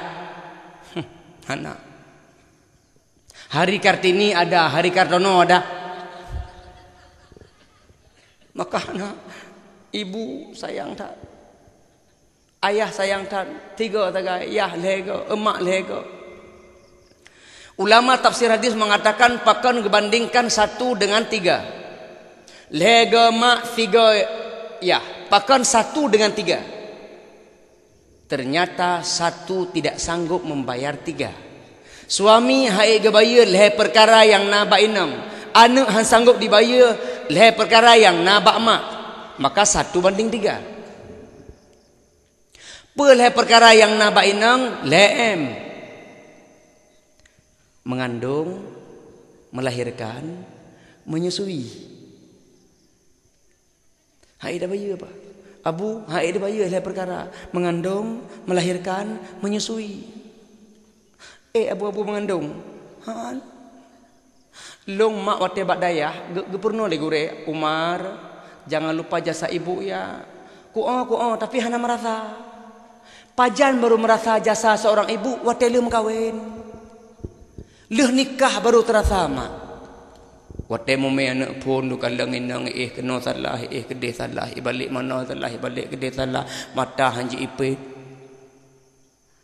Hana. Hari Kartini ada, hari Kartono ada. Maka anak ibu sayang tak, ayah sayang tak, tiga tagai, yah lega, emak lega. Ulama tafsir hadis mengatakan pakan gebandingkan 1 dengan 3. Lega mak 3 yah, pakan 1 dengan 3. Ternyata 1 tidak sanggup membayar 3. Suami hai gebaya leh perkara yang naba inam, anak han sanggup dibayar leh perkara yang nabak mak, maka 1 banding 3. Peleh perkara yang nabak inang leem, mengandung, melahirkan, menyusui. Hai dah bayar apa? Abu hai dah bayar leh perkara mengandung, melahirkan, menyusui. Abu mengandung. Han long mak wate bak dayah gepurno le gure Umar, jangan lupa jasa ibu ya. Ku tapi hana merasa. Pajan baru merasa jasa seorang ibu wate lem kawin. Leh nikah baru terasa mak. Wate mume anak pun du kalang inang kena salah kedeh salah balik mana salah balik kedeh salah mata hanji ipit.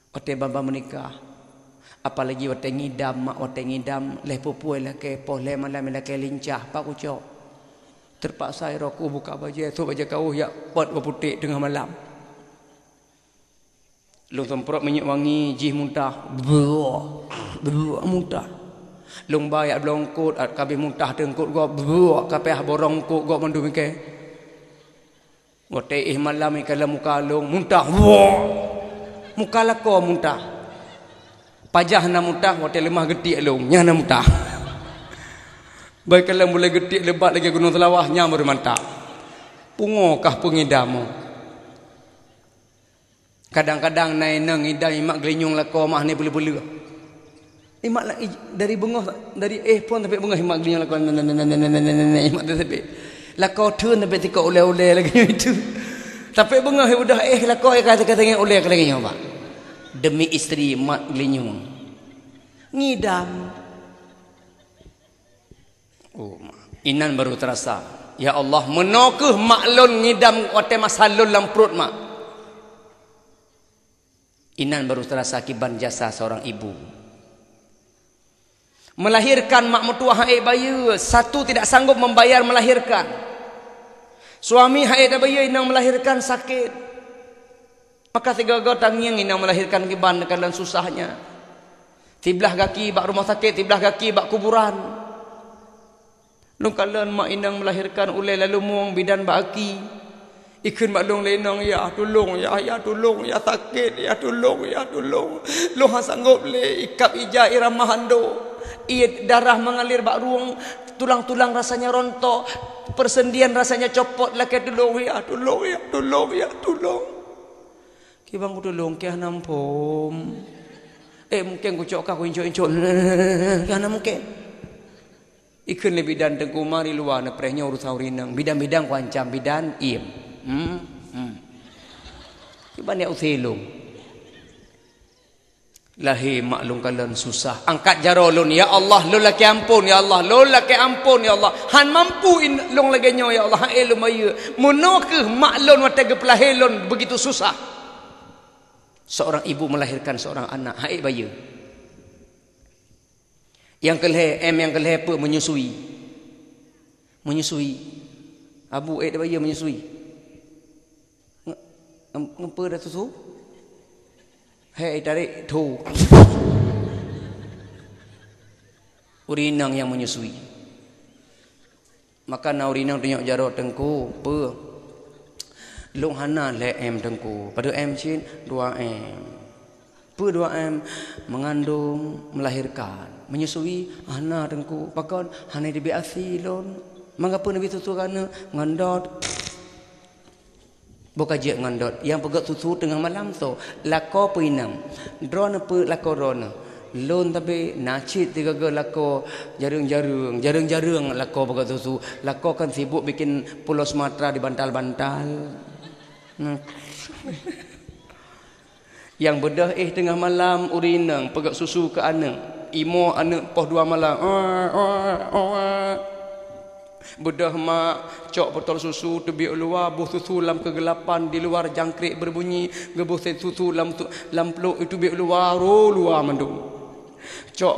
Wate baba menikah. Apalagi wate ngidam mak wate ngidam leh pupuai lah ke poh leh malam lah ke lincah pak ucok. Terpaksa aku buka baju tu baju kau ya pot berputik tengah malam. Long semprot minyak wangi jih muntah. Buah muntah. Long bayak blongkut kabeh muntah tengkut go buah kabeh borong kut go mandu mike. Wate malam ikala muka long muntah. Buah. Muka lako muntah. Pajah na muntah wate lemah getik long nya na muntah. Baik kalau mulai getik lebat lagi gunung Telawah nya baru mantap. Pungokah pengidam. Kadang-kadang naik nang idam imak gelinyung lako mah ni bulu-bulu. Imak dari bengah dari pun tapi bengah imak gelinyung lako imak tapi lako turun tapi tikok oleh-oleh lagi itu. Tapi bengah udah lako kata-kata oleh lagi apa? Demi isteri mak gelinyung. Ngidam. Inan baru terasa. Ya Allah, menokeh maklun ngidam wate masalun dalam perut mak. Inan baru terasa akibat jasa seorang ibu. Melahirkan mak mertua haid bayi, 1 tidak sanggup membayar melahirkan. Suami haid bayi inang melahirkan sakit. Maka 3 gotang yang inang melahirkan kiban dengan susahnya. Tiblah kaki bak rumah sakit, tiblah kaki bak kuburan. Long kalan mak inang melahirkan ulai lalu muang bidan baki. Ikun mak long lenong ya tolong ya tolong ya sakit ya tolong. Long ha sanggup le ikap ija irama hando. Darah mengalir bak ruang, tulang-tulang rasanya rontok, persendian rasanya copot laki tolong. Kibang ku tolong ke nampom. Mungkin ku cok ka ku inco-inco. Kana mungkin. Ikan le bidan tengku mari luar na prehnya urusan urinang. Bidan-bidan ku ancam bidan iem. Iban ya uselung. Lahir maklum kalian susah. Angkat jaro lun ya Allah, lun laki ampun ya Allah, lun laki ampun ya Allah. Han mampu lun lagi nyo ya Allah. Han elum ayu. Munokeh maklun wate ke pelahilun begitu susah. Seorang ibu melahirkan seorang anak, haik bayi. Yang kelih yang kelih apa menyusui. Menyusui. Abu bayi menyusui. Ngapa dah susu? Hei tarik tu. Urinang yang menyusui. Maka na urinang tunjuk jarok tengku, apa? Long hana le tengku. Pada cin 2 apa 2 mengandung, melahirkan, menyusui hana tengku. Pakon hana dibiasi lon. Mengapa nabi susu kana ngandot. Bukan je ngandot. Yang pegat susu tengah malam tu. Lako pinang. Drone apa lako drone. Lon tapi nacit tiga lako jarung-jarung. Jarung-jarung lako pegat susu. Lako kan sibuk bikin pulau Sumatera di bantal-bantal. Yang bedah tengah malam urinang. Pegat susu ke anak. Imo anak poh 2 malam. Bedah mak cok botol susu tebiak luar, buh susu dalam kegelapan, di luar jangkrik berbunyi, gebuh susu dalam peluk itu biak luar, luar mandung. Cok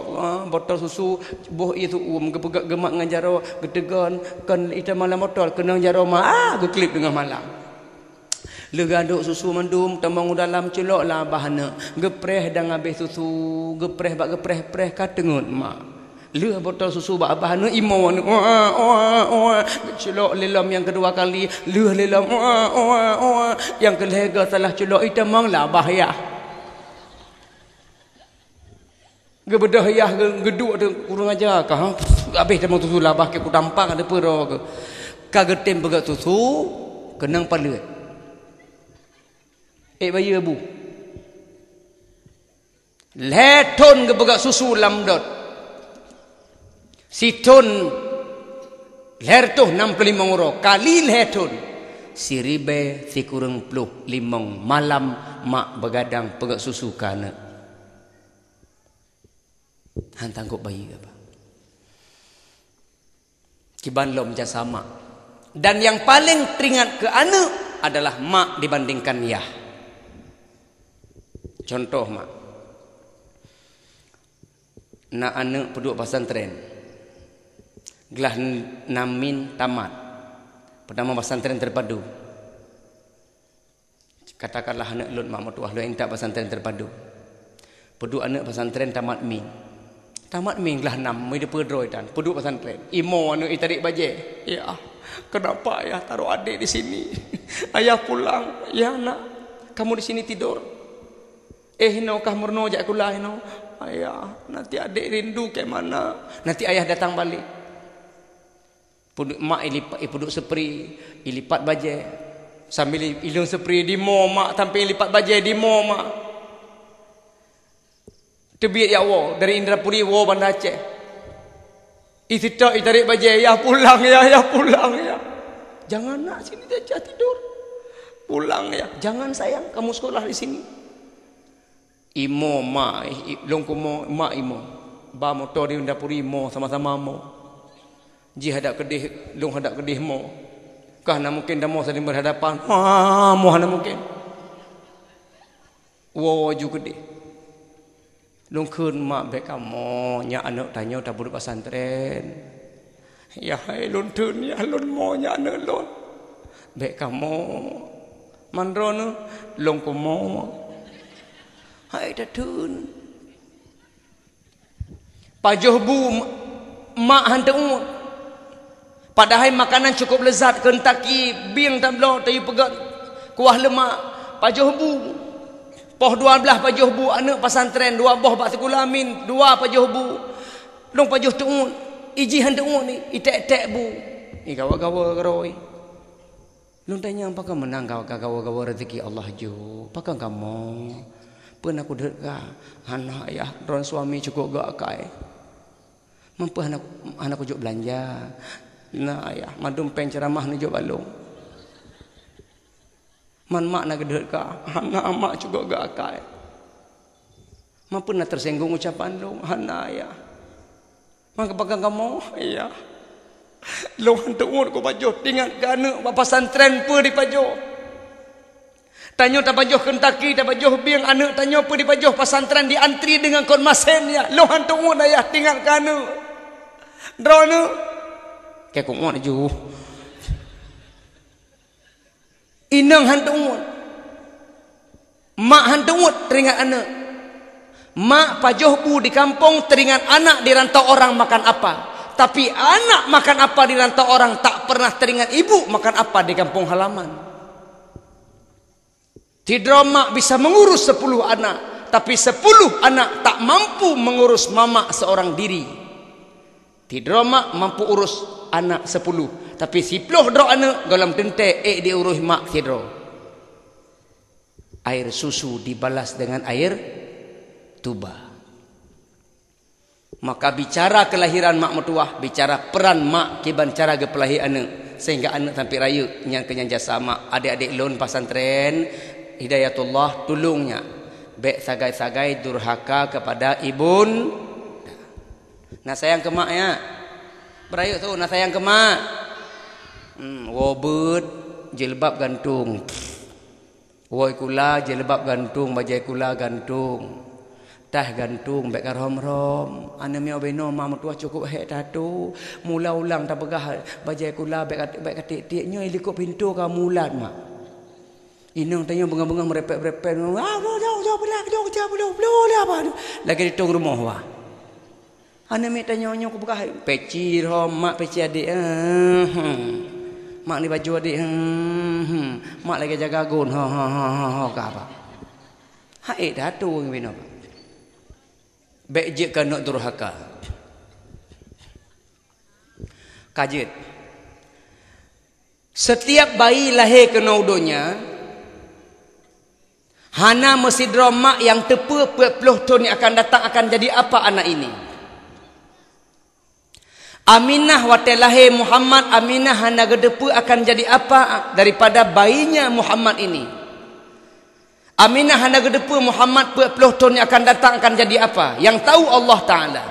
botol susu buh itu gepegak gemak dengan jaro getegan kan ita malam botol kena jaro mak geklip dengan malam. Legaduk susu mandum tambang dalam celok lah bahana gepreh dan habis susu gepreh bak gepreh katengut mak. Leh botol susu bak abah imo celok lelam yang kedua kali leh lelam yang kelega salah celok itu mang lah bahaya gebedah yah geduk tu kurang ajar kah habis tamang susu lah bah ke ku tampang ada pero ke kagetem begat susu kenang palut bayi abu leton ke begat susu lamdot si ton leher tu 65 euro kali leher ton si ribe si kurang puluh limong malam mak begadang pegat susu kana hantangkuk bayi apa kiban lo macam sama dan yang paling teringat ke anak adalah mak dibandingkan yah. Contoh mak nak anak penduduk pesantren gelah namin tamat. Pertama pesantren terpadu. Katakanlah anak lun mak mertua lun entak pesantren terpadu. Penduduk anak pesantren tamat min. Tamat min gelah 6 mai de pedroi tan. Penduduk pesantren. Imo anak tarik baje. Ya, kenapa ayah taruh adik di sini? Ayah pulang. Ya nak, kamu di sini tidur. No kah murno jak kulah no. Ayah, nanti adik rindu ke mana? Nanti ayah datang balik. Puduk mak puduk sepri ilipat baje sambil ilung sepri di mo mak tampil lipat baje di mo mak tebiat ya wo dari Indrapuri wo Banda Aceh itita itarik baje ya pulang ya jangan nak sini saja tidur pulang ya jangan sayang kamu sekolah di sini imo mak ilung kumo mak imo ba motor di Indrapuri mo sama-sama mo ji hadap kedih long hadap kedih mo kah na mungkin dah mo saling berhadapan mo na mungkin wo ju kedih long keun mak bek kamu nya anak tanya tak buruk pesantren ya hai lon teun ya lon mo nya anak lon bek kamu mandron long ko mo hai ta teun pajoh bu mak hantu padahal makanan cukup lezat Kentucky bing tablo tayu pegat kuah lemak pajoh bu poh 12 pajoh bu anak pesantren 2 boh bak sekolah amin 2 pajoh bu long pajoh tuun iji han tuun ni itek-tek bu ni gawa-gawa geroi long tanya apakah menang gawa-gawa rezeki Allah jo apakah kamu pun aku dekat anak ayah dron suami cukup gak kai Mampu anak ujuk belanja. Nah ayah, madum peng ceramah ni ujuk balung. Man mak nak gede ka, anak mak juga gak akai. Mampu nak tersinggung ucapan lu, hana ayah. Mak kepagang kamu, iya. Lu hantu umur ko pajo, tingat ke anak bapa santren pe di pajo. Tanyo tak pajo Kentucky, tak pajo biang anak tanyo pe di pajo pasantren di antri dengan kon masen ya. Lu hantu umur ayah tingat ke anak. Drone kayak kok ngon ju. Inang hantu umur. Mak hantu umur teringat anak. Mak pajoh bu di kampung teringat anak di rantau orang makan apa. Tapi anak makan apa di rantau orang tak pernah teringat ibu makan apa di kampung halaman. Tidak mak bisa mengurus 10 anak. Tapi 10 anak tak mampu mengurus mama seorang diri. Tidak mak mampu urus anak 10. Tapi 10 dro anak dalam tente diurus mak tidak. Air susu dibalas dengan air tuba. Maka bicara kelahiran mak mertuah, bicara peran mak kiban cara gepelahi anak sehingga anak sampai raya yang kenyang jasa mak. Adik-adik lon pasantren Hidayatullah tolongnya bek sagai-sagai durhaka kepada ibun. Nah sayang ke mak ya. Berayuk tu nah sayang ke mak. Wobet jilbab gantung. Woi kula jilbab gantung, bajai kula gantung. Tah gantung bek rom-rom. Ana mio beno mak mertua cukup hek tatu. Mula ulang tak pegah bajai kula bek katik-tiknya ilikuk pintu ka mulat mak. Inang tanya bengang-bengang merepek-merepek. Lagi di tong rumah wah. Ana mi tanya nyo ku pegah peci rom mak peci adik. Mak ni baju adik. Mak lagi jaga gun. Ka apa? Haik datu beno. Bek je kan nak durhaka. Kajet. Setiap bayi lahir ke naudonya hana mesti mak yang tepe 40 tahun yang akan datang akan jadi apa anak ini. Aminah wate lahir Muhammad, Aminah hana gedepe akan jadi apa daripada bayinya Muhammad ini. Aminah hana gedepe Muhammad 40 tahun yang akan datang akan jadi apa? Yang tahu Allah Ta'ala.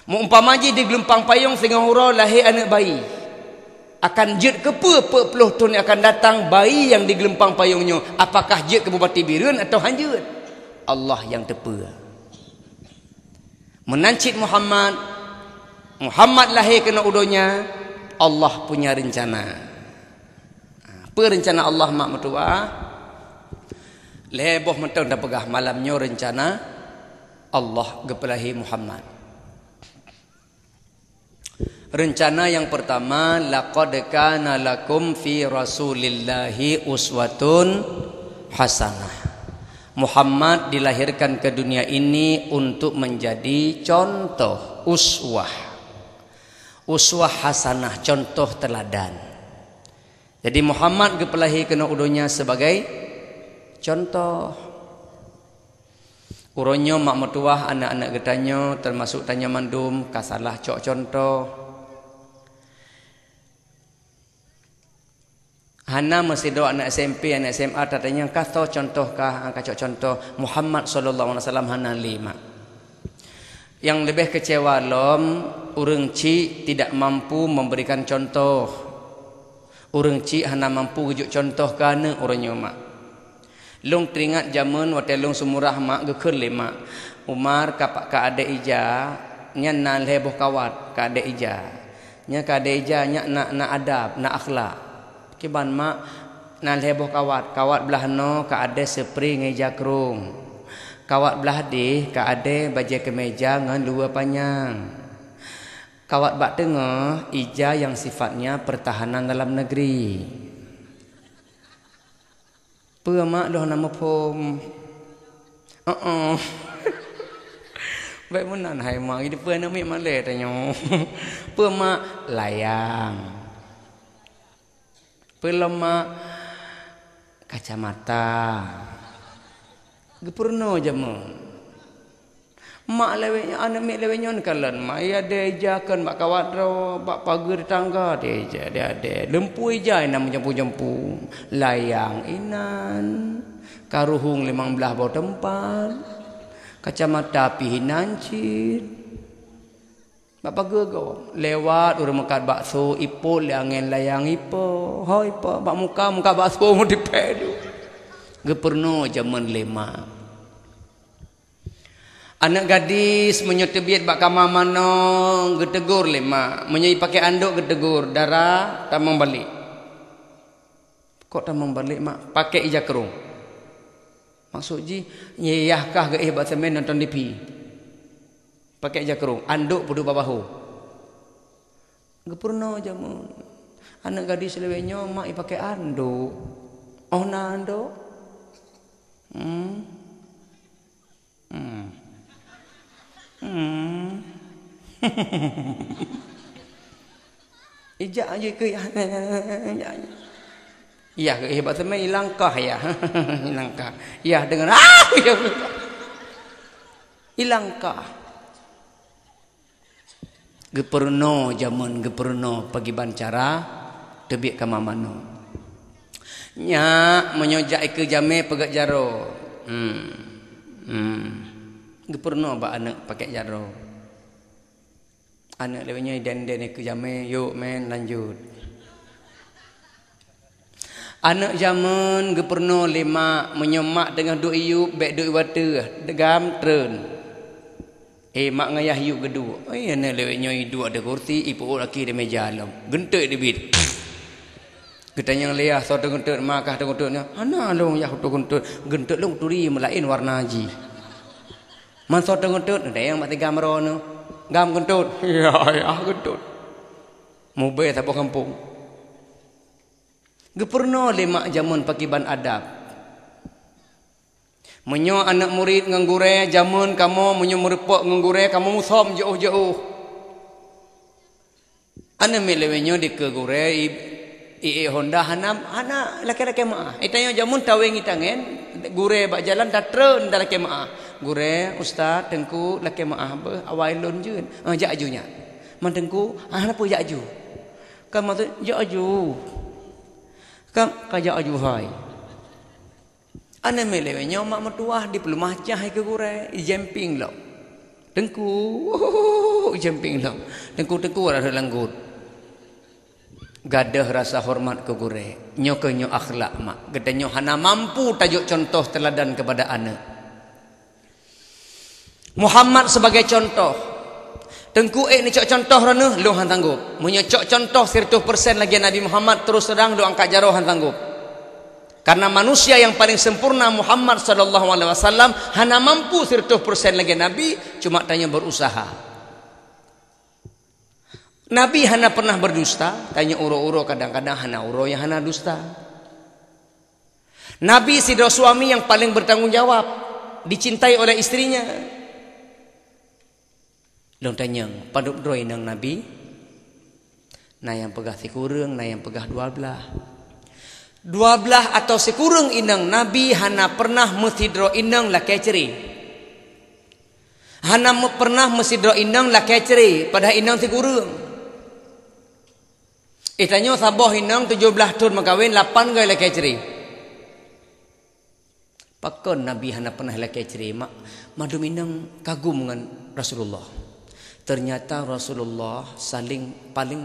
Muumpamaji di gelempang payung sehingga hurau lahir anak bayi. Akan jet ke 40 tahun yang akan datang bayi yang di gelempang payungnya. Apakah jet ke bupati birun atau hanjut? Allah yang tepa. Menancit Muhammad. Muhammad lahir kena udonya. Allah punya rencana. Apa rencana Allah mak mertua? Leboh mentang dah pegah malamnya rencana Allah gepelahi Muhammad. Rencana yang pertama, laqad kana lakum fi rasulillahi uswatun hasanah. Muhammad dilahirkan ke dunia ini untuk menjadi contoh, uswah. Uswah hasanah, contoh teladan. Jadi Muhammad gepelahi kena udonya sebagai contoh. Uronyo mak mertuah anak-anak getanyo termasuk tanya mandum kasalah cok contoh. Hana mesti doa anak SMP, anak SMA tatanya kata contoh kah angka contoh Muhammad sallallahu alaihi wasallam hana 5. Yang lebih kecewa lom urang ci tidak mampu memberikan contoh. Urang ci hana mampu ujuk contoh kana uranyo mak. Long teringat zaman waktu long sumurah mak gekeun le mak. Umar kapak ka ade ija nya nan heboh kawat ka ade ija. Nya ka ade ija nya na adab, na akhlak. Kiban mak nan heboh kawat belah no ka ade sepri ngeja krung. Kawat belah di ka ade baju kemeja ngan lua panjang. Kawat bak tengah ija yang sifatnya pertahanan dalam negeri. Pua mak dah nama pom. Baik menan hai mak ini pua nama malay tanya. Pua mak layang. Pelama kacamata. Gepurno jamu. mak lewenya anak mek lewenya kalan mak ya de jakan mak kawat ro bak pagar tangga de ja dia de lempu ija nam jempu-jempu layang inan karuhung 15 bau tempat kacamata pihinancit bak pagar go lewat urang makan bakso ipol angin layang ipo hoi ipo bak muka bakso mo dipedu geperno zaman lema anak gadis menyotebiat bak kamar mano getegur lema menyai pakai anduk getegur darah tamang balik kok tamang balik mak pakai ija kerung maksud ji nyeyahkah ge bak semen nonton TV pakai ija kerung anduk pudu babahu geperno jamun anak gadis lewenyo mak pakai anduk oh na anduk ijak aja ke ya ke hebat teman hilangkah ya hilangkah ya dengan ya hilangkah geperno zaman geperno pagi bancara tebik ka mamano nya menyojak ke jame pegak jaro geperno ba anak pakai jaro anak lewenya den-den ke jame yuk men lanjut anak zaman geperno lima menyemak dengan duk iup bek duk wata degam tren mak ngayah yuk gedu anak lewenya duk ada kursi ipu laki di meja alam gentek di bit ketanya liah so gentek makah genteknya ana long ya gentek gentek long turi melain warna haji man so gentek ada yang mati gamro no gam gentut ya gentut mobe tapo kampung geperno lima jamun pakiban adab menyo anak murid nganggure jamun kamu menyo merepok nganggure kamu musom jauh-jauh anak melewenyo di kegure Honda hanam anak laki-laki maah itanya jamun taweng itangen gure bak jalan datren laki maah gure ustaz tengku laki maah be awailun jeun jajunya man tengku napa jaju kan maksud jaju kan kajaju hai ane melewenyo mak mertuah di pelumah cah ke gure jemping lo tengku jemping lo tengku ada langgut gadah rasa hormat ke gure nyo akhlak mak gedanyo hana mampu tajuk contoh teladan kepada anak Muhammad sebagai contoh tengku ni cok contoh rana lu han tanggup munyo cok contoh 100% lagi Nabi Muhammad terus terang lu angkat jaro han tanggup karena manusia yang paling sempurna Muhammad sallallahu alaihi wasallam hana mampu 100% lagi Nabi cuma tanya berusaha Nabi hana pernah berdusta, tanya uro-uro kadang-kadang hana uro yang hana dusta. Nabi sidra suami yang paling bertanggung jawab, dicintai oleh istrinya. Long tanya, paduk droi nang Nabi, na yang pegah sikurang, na yang pegah 12 atau sikurang inang Nabi hana pernah mesidro inang laki ceri. Hana pernah mesidro inang laki ceri, padahal inang sikurang. Itanya saboh inang 17 tahun makawin 8 gay laki ceri. Pakon Nabi hana pernah laki ceri mak madum inang kagum dengan Rasulullah. Ternyata Rasulullah paling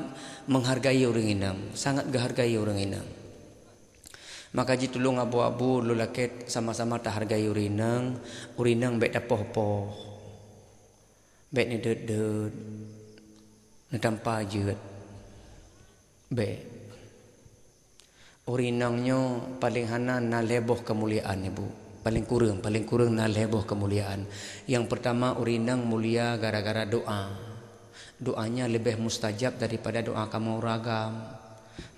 menghargai orang inang, sangat menghargai orang inang. Maka ji tulung abu-abu lu laki sama-sama tak hargai orang inang baik dapoh-poh. Baik ni ded-ded. Ni tanpa jeut. Baik. Urinangnya paling hana na leboh kemuliaan ibu. Paling kurang na leboh kemuliaan. Yang pertama urinang mulia gara-gara doa. Doanya lebih mustajab daripada doa kamu ragam.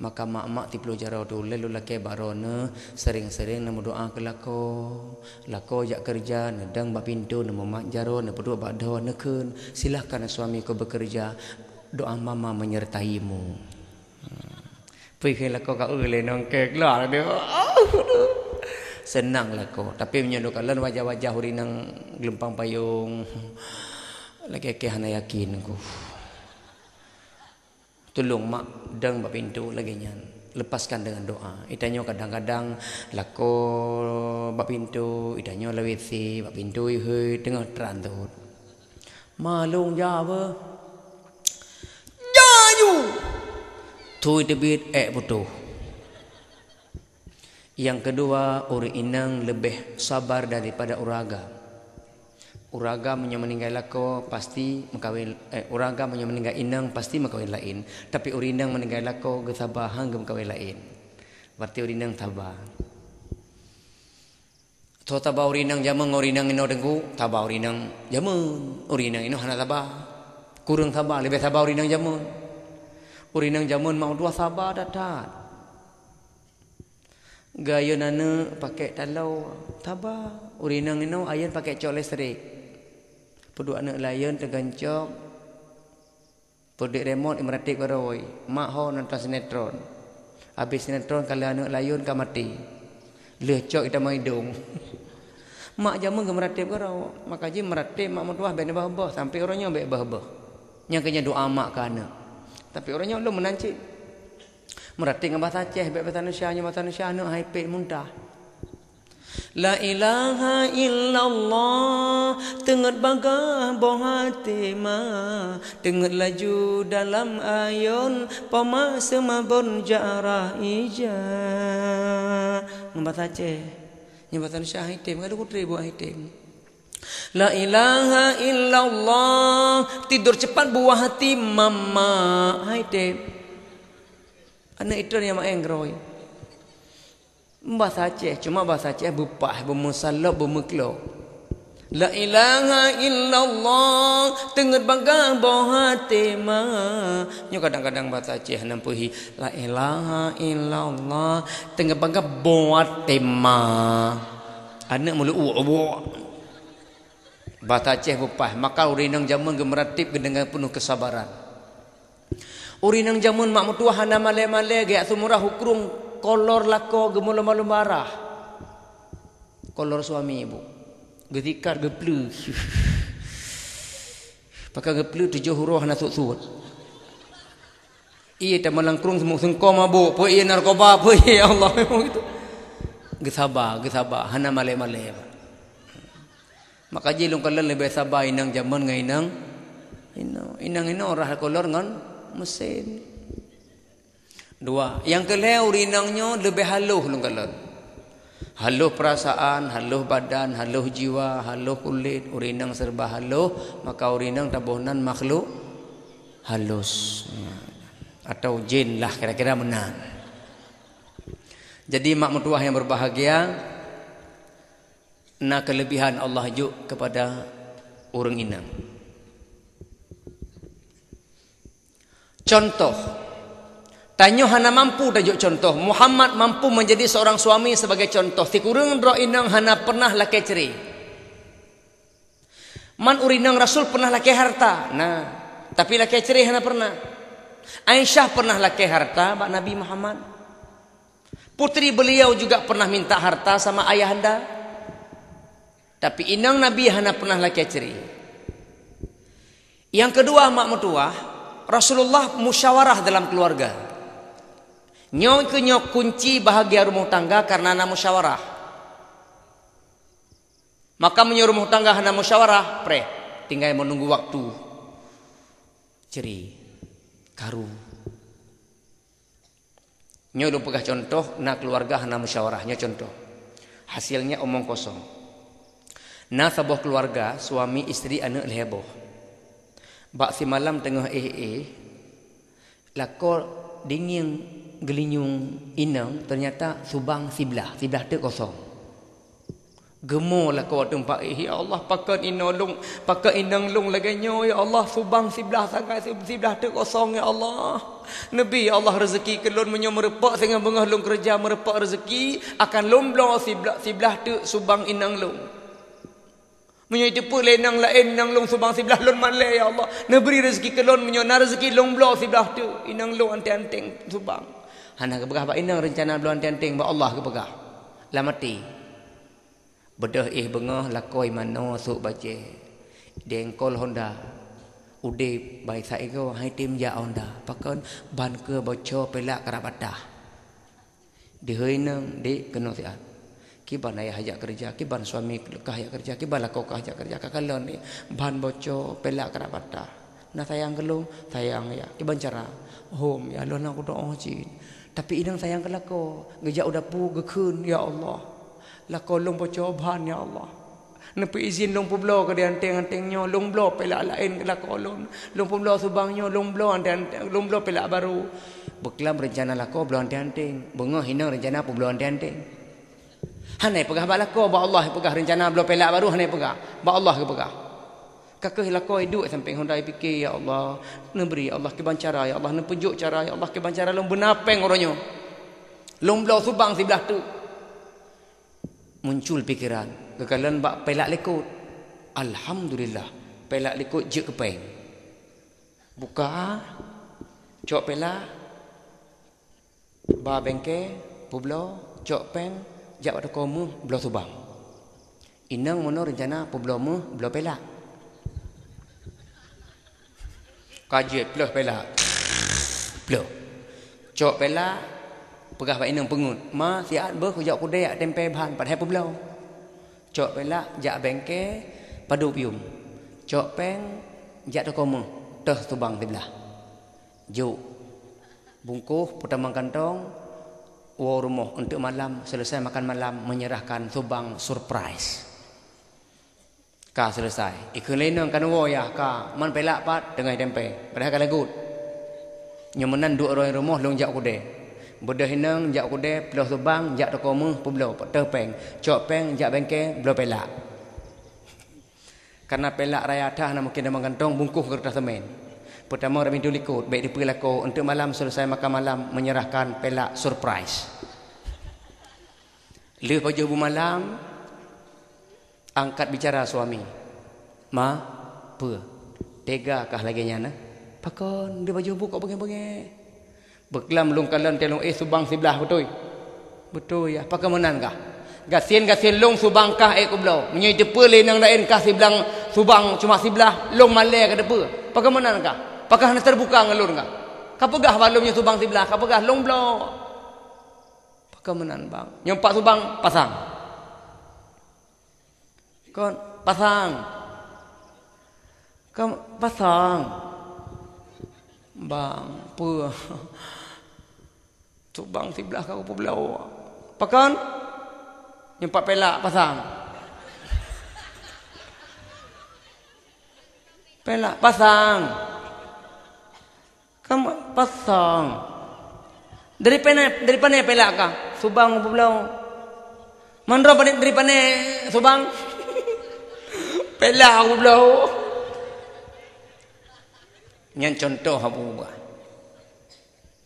Maka mak-mak ti pelajara tu lalu laki barona sering-sering nama doa ke lako jak kerja nedang bak pintu nama mak jaro na pedua bak doa nekeun silahkan suami kau bekerja doa mama menyertaimu. Pergi lah kau ule nongkek lah dia. senanglah ko. Tapi menyodok lan wajah-wajah urinang gelempang payung. Lagi hana yakin ko. Tolong mak dang bak pintu lagi nyan. Lepaskan dengan doa. Itanyo kadang-kadang lako bak pintu, itanyo lawisi bak pintu he tengah teran tu. Malung Jawa. Jayu. Tu debit butuh. Yang kedua, orang inang lebih sabar daripada uraga. Uraga punya meninggal lako pasti mengkawin. Uraga punya meninggal inang pasti mengkawin lain. Tapi orang inang meninggal lako gesabah hangga mengkawin lain. Berarti orang inang tabah. So tabah orang inang jaman orang inang ino dengku tabah orang inang jaman. Orang inang ino hana tabah. Kurang tabah lebih tabah orang inang jaman. Orang inang jaman mau dua sabar datat. Gaya nana pakai talau tabah. Urinang ino ayan pakai cok listrik. Peduk anak layan tergancok. Peduk remote meratik baroi. Mak ho nonton sinetron. Habis sinetron kalau anak layan kan mati. Lecok kita mai hidung. Mak jaman ke meratik baroi. Maka je meratik mak mertuah ben bah-bah sampai orangnya baik bah-bah. Yang kena doa mak ke anak. Tapi orangnya belum menancik. Meratik dengan bahasa Aceh, baik bahasa Indonesia nak haipit muntah. La ilaha illallah, tengat bagah boh hati ma, tengat laju dalam ayun, pama semabon jarah ija. Dengan bahasa Aceh, dengan bahasa Indonesia haitim, kada kutri buat haitim. La ilaha illallah, tidur cepat buah hati mama haitim. Anak itu yang mak engroy. Bahasa Aceh, cuma bahasa Aceh bupah, bermusalab, bermeklo. La ilaha illallah, tengat bangga boh hati ma. Nyo kadang-kadang bahasa Aceh nampuhi la ilaha illallah, tengat bangga boh hati ma. Anak mulu bahasa Aceh bupah, maka urinang jaman gemeratip dengan penuh kesabaran. Urinang jamun mak mutuah hana male-male gaya sumurah hukrung kolor lako gemul-malu marah. Kolor suami ibu. Getikar geplu. Pakai geplu 7 huruf hana sut-sut. Iya tak melangkrung semuk sengkom abu. Po iya narkoba po iya Allah memang gitu. Gesabar hana male-male. Maka jilung kalau lebih sabar inang jamun ngan inang orang kolor ngan mesin. Dua. Yang kelima urinangnya lebih haluh lungkalan. Haluh perasaan, haluh badan, haluh jiwa, haluh kulit. Urinang serba haluh. Maka urinang tabunan makhluk halus. Atau jin lah kira-kira menang. Jadi mak mertuah yang berbahagia. Nak kelebihan Allah juk kepada orang inang. Contoh, tanyo hana mampu tajuk contoh. Muhammad mampu menjadi seorang suami sebagai contoh. Tikurung dro inang hana pernah laki ceri. Man urinang Rasul pernah laki harta. Nah, tapi laki ceri hana pernah. Aisyah pernah laki harta, bak Nabi Muhammad. Putri beliau juga pernah minta harta sama ayahanda. Tapi inang Nabi hana pernah laki ceri. Yang kedua mak mertuah. Rasulullah musyawarah dalam keluarga. Nyok kunci bahagia rumah tangga karena ana musyawarah. Maka menyuruh rumah tangga hana musyawarah, tinggal menunggu waktu. Ceri, karu. Nyok lu pegah contoh, nak keluarga hana musyawarahnya contoh. Hasilnya omong kosong. Nah sebuah keluarga, suami, istri, anak heboh. Bak si malam tengah lakor dingin gelinyung inang ternyata subang siblah tu kosong. Gemo lakor tempat ya Allah pakai inolong pakai inang long laganya ya Allah subang siblah sangat siblah tu kosong ya Allah. Nabi ya Allah rezeki kelon menyo merepak dengan bengah long kerja merepak rezeki akan lomblong siblah tu subang inang long. Menyo itu lenang lain nang long subang sebelah lon malai ya Allah. Neberi rezeki kelon menyo na rezeki long blau sebelah tu. Inang long anting-anting subang. Hana kepegah pak inang rencana blau anting-anting ba Allah kepegah. Lah mati. Bedah bengah lakoi mano suk baje. Dengkol Honda. Ude bai sai go hai tim ya Honda. Pakon ban ke bocor pelak kerabatah. Dihoi nang di kena siat. Kiban ayah hajak kerja, kiban suami kah hajak kerja, kiban lakau kah hajak kerja. Kakalon ni ban bocor pelak kerabatah. Nah sayang gelung, sayang ya. Kiban cara home ya lon aku doa cin. Tapi inang sayang ke lako, ngejak udah pu gekun ya Allah. Lako long bocor ban ya Allah. Nepi izin long publo ke dia anteng-antengnya, long blo pelak lain ke lako long publo subangnya, long blo anteng, long blo pelak baru. Beklam rencana lako blo anteng-anteng, bengah hinang rencana publo anteng-anteng. Hanai pegah bak lako, ba Allah pegah rencana blo pelak baru hanai pegah, ba Allah ke pegah. Kakak lako hidup sampai Honda fikir ya Allah, neberi Allah ke cara ya Allah, nepejuk cara ya Allah ke cara long benapeng orangnya. Long blo subang sebelah tu. Muncul pikiran, kekalan bak pelak lekut. Alhamdulillah, pelak lekut je kepeng. Buka cok pelak ba bengke publo cok peng jak pada komu blo subang. Inang mono rencana publo mu blo pelak. Kajet pelah pelak. Pelah. Cok pelak pegah bak inang pengut. Ma siat ber kujak kudai ak tempe bahan padahal publo. Cok pelak jak bengke padu pium. Cok peng jak tokomu teh subang sebelah. Juk bungkuh putamang kantong war rumah untuk malam, selesai makan malam menyerahkan subang surprise. Ka selesai. Ikun lenang kan wo ya ka man pelak pat tengah tempe. Padahal kan lagut. Nyomenan duk orang rumah long jak kude. Bedah hinang jak kude pelah subang jak tokomu publo tepeng. Cok peng jak bengke blo pelak. Karena pelak raya dah nak mungkin dalam kantong bungkuh kertas semen. Pertama kami dulu ikut baik diperlaku untuk malam selesai makan malam menyerahkan pelak surprise. Lepas jauh malam angkat bicara suami. Ma, apa? Tega kah lagi nyana? Pakon dia baju buka bengi-bengi. Beklam lungkalan telong subang sebelah betul. Betul ya. Pakon menan kah? Gasin long subang kah kublo. Menyai depa lenang lain kah sebelah subang cuma sebelah long malai ke depa. Pakon menan kah? Pakah nak terbuka ngelur kah? Kapegah balumnya subang sebelah, kapegah long blo. Pakon menan bang. Nyompak subang pasang. Kon pasang. Kon pasang. Bang, apa? Subang sebelah kau pulau. Pakon? Nyempak pelak pasang. Pelak pasang. Kamu pasang. Dari mana pelak kah? Subang pulau. Mandro dari mana subang? Pelak aku belau. Yang contoh apa buat.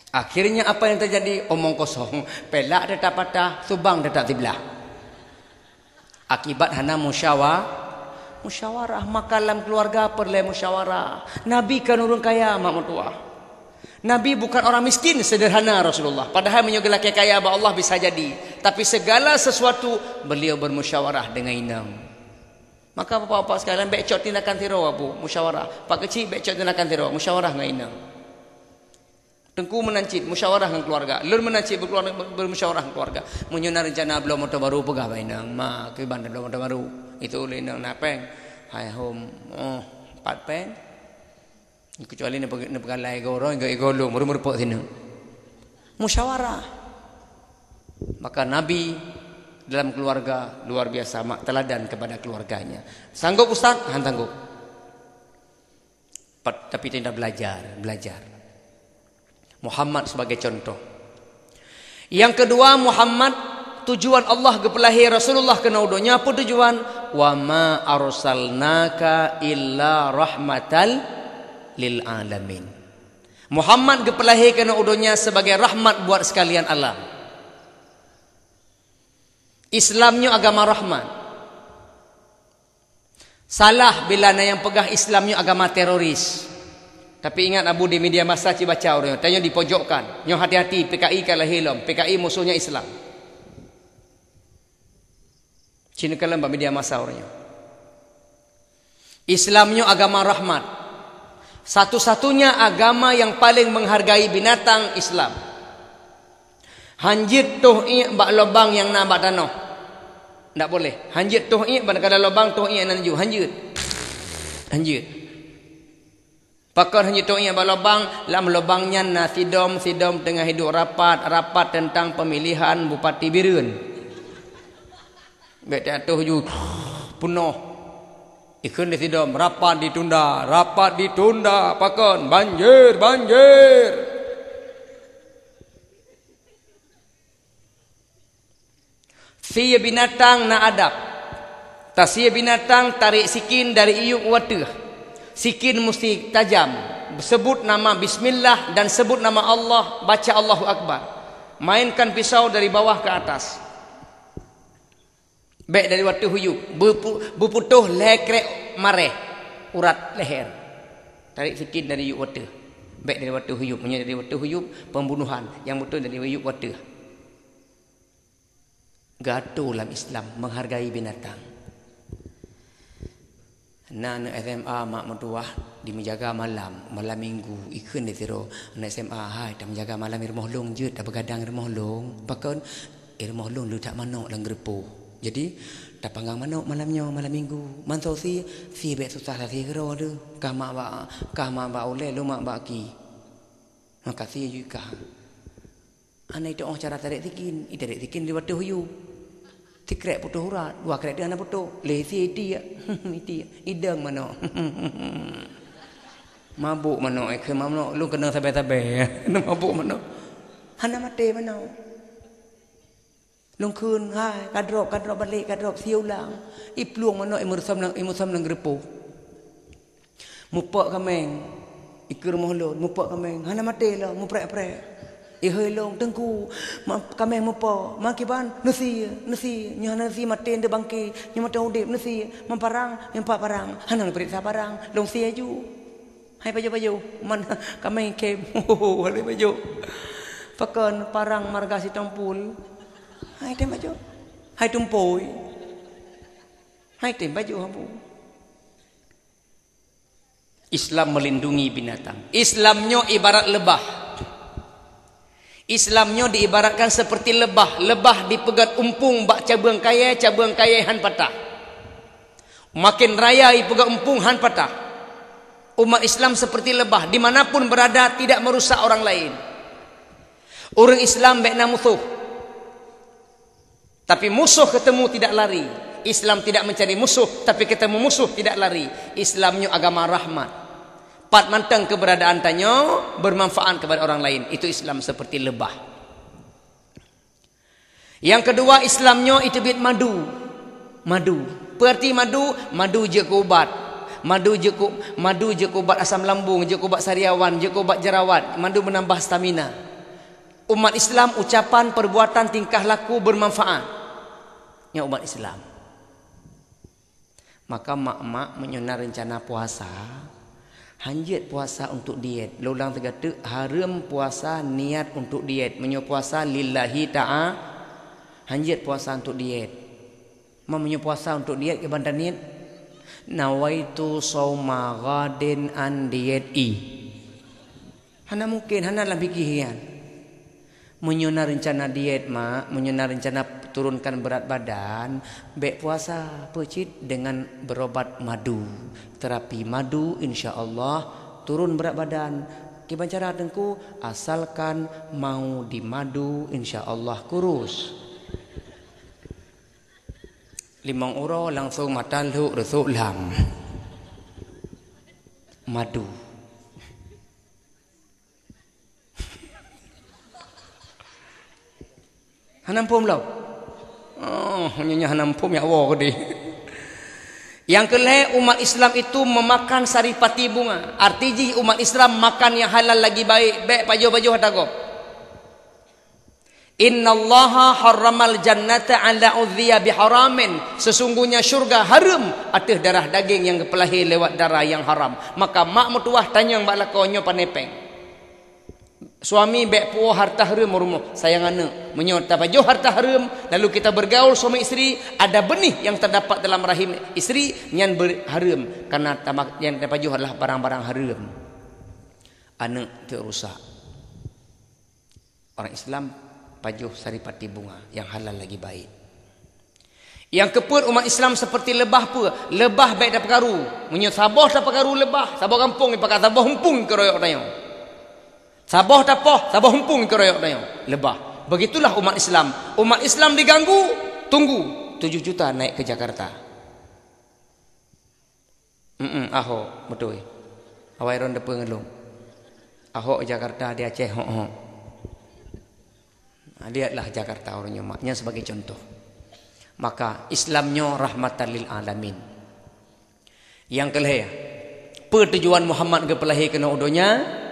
Akhirnya apa yang terjadi? Omong kosong. Pelak tetap patah, subang tetap sebelah. Akibat hana musyawarah. Makalam keluarga perlu musyawarah. Nabi kan orang kaya mak mertua. Nabi bukan orang miskin sederhana Rasulullah. Padahal menyuguh laki kaya Allah bisa jadi. Tapi segala sesuatu beliau bermusyawarah dengan inang. Maka bapak-bapak sekalian becok tindakan tiro abu musyawarah. Pak kecil becok tindakan tiro musyawarah dengan inang. Tengku menancit musyawarah dengan keluarga. Lur menancit bermusyawarah dengan keluarga. Menyunar rencana belum motor baru pegah inang. Ma ke bandar belum motor baru. Itu inang napeng. Hai home. Oh, 4 peng. Kecuali nak pegalai gorong ke golong merupa sini. Musyawarah. Maka Nabi dalam keluarga luar biasa mak teladan kepada keluarganya. Sanggup ustaz? Han sanggup. Tapi tidak belajar. Muhammad sebagai contoh. Yang kedua Muhammad tujuan Allah kepelahi Rasulullah kena udonya apa tujuan? Wa ma arsalnaka illa rahmatal lil alamin. Muhammad kepelahi kena udonya sebagai rahmat buat sekalian alam. Islamnya agama rahmat. Salah bila yang pegah Islamnya agama teroris. Tapi ingat Abu di media masa ci baca orang tanya dipojokkan. Nyo hati-hati PKI kalah hilom. PKI musuhnya Islam. Cina kalam bab media masa orangnya. Islamnya agama rahmat. Satu-satunya agama yang paling menghargai binatang Islam. Hanjit tuh bak lubang yang nak bak tanah. Tak boleh. Hanjit tuh pada kada lubang tuh nak ju hanjit. Hanjit. Pakar hanjit tuh bak lubang, lam lubangnya na sidom tengah hidup rapat tentang pemilihan Bupati Birun. Baik jatuh ju penuh. Ikun di sidom rapat ditunda, pakon banjir. Sia binatang na adab. Tak sia binatang tarik sikin dari iuk watah. Sikin mesti tajam. Sebut nama bismillah dan sebut nama Allah, baca Allahu Akbar. Mainkan pisau dari bawah ke atas. Baik dari waktu huyuk berputuh lekrek mareh urat leher. Tarik sikit dari yuk water. Baik dari waktu huyuk, punya dari waktu huyuk pembunuhan, yang betul dari yuk water. Gaduh dalam Islam menghargai binatang. Anak SMA mak mertuah di menjaga malam minggu ikun di tiro anak SMA hai dah menjaga malam rumah long je dah begadang rumah long pakon rumah long lu tak manok lang grepo. Jadi dah panggang manok malamnya malam minggu. Mantau si bet susah si kero tu. Kah mak ba oleh lu mak ba ki. Maka si juga. Anak itu cara tarik tikin di waktu huyu. Tikrek putus urat, dua krek dia anak putus. Lesi dia. Idang manok. Mabuk manok ke manok lu kena sabai-sabai. Mabuk manok. Hana mati manok. Lungคืน hai kadrop balik kadrop siu lang ipluang mano imursam nang grepo mupak kameng ikir mohlon mupak kameng hana mate la mu prek ihelong tengku kameng mupak makiban nasi nya nasi mate de bangki nya mate udip nasi memparang yang parang hana periksa parang long sia ju hai baju man kameng kem hale baju pakon parang marga si tampul. Hai tem baju. Hai tumpoi. Hai tem baju hampu. Islam melindungi binatang. Islamnya ibarat lebah. Islamnya diibaratkan seperti lebah. Lebah dipegat umpung bak cabang kaya han patah. Makin raya ipegat umpung han patah. Umat Islam seperti lebah. Dimanapun berada tidak merusak orang lain. Orang Islam baikna musuh. Tapi musuh ketemu tidak lari. Islam tidak mencari musuh, tapi ketemu musuh tidak lari. Islamnya agama rahmat. Pat mantang keberadaan tanya bermanfaat kepada orang lain. Itu Islam seperti lebah. Yang kedua Islamnya itu bit madu. Berarti madu je ubat. Madu je ubat asam lambung, je ubat sariawan, je ubat jerawat. Madu menambah stamina. Umat Islam ucapan, perbuatan, tingkah laku bermanfaat. Ya umat Islam. Maka mak-mak menyunar rencana puasa. Hanjit puasa untuk diet. Lulang tegatu haram puasa niat untuk diet. Menyo puasa lillahi ta'ala. Hanjit puasa untuk diet. Menyo puasa untuk diet ke bandar niat. Nawaitu sauma ghadin an dieti. Hana mungkin hana lah pikiran. Menyunar rencana diet mak, menyunar rencana turunkan berat badan, baik puasa pecit dengan berobat madu. Terapi madu insya-Allah turun berat badan. Gimana cara tengku? Asalkan mau di madu insya-Allah kurus. 5 euro langsung mata lu resuk lam. Madu. Hanampum lau. Hanya hanampum ya Allah kedi. Yang kelima umat Islam itu memakan saripati bunga. Artinya umat Islam makan yang halal lagi baik. Baik baju-baju hadago. Innallaha harramal jannata ala udhiya biharamin. Sesungguhnya syurga haram atas darah daging yang kepelahir lewat darah yang haram. Maka mak mertuah tanya mbak lakonyo panepeng. Suami baik puas harta harum rumah, sayang anak, menyota baju harta harum, lalu kita bergaul suami isteri, ada benih yang terdapat dalam rahim isteri yang harum karena yang baju adalah barang-barang harum. Anak terusak. Orang Islam baju saripati bunga yang halal lagi baik. Yang keput umat Islam seperti lebah pun, lebah baik dapat karu, menyot sabah dapat karu lebah, sabah kampung pakai sabah humpung keroyok dayang. Sabah tapah, sabah humpung keroyok dayang. Lebah. Begitulah umat Islam. Umat Islam diganggu, tunggu 7 juta naik ke Jakarta. Ahok, betul. Awai ron depan ngelung. Ahok Jakarta di Aceh, lihatlah Jakarta orangnya maknya sebagai contoh. Maka Islamnya rahmatan lil alamin. Yang kelih, pertujuan Muhammad ke pelahi kena udonya,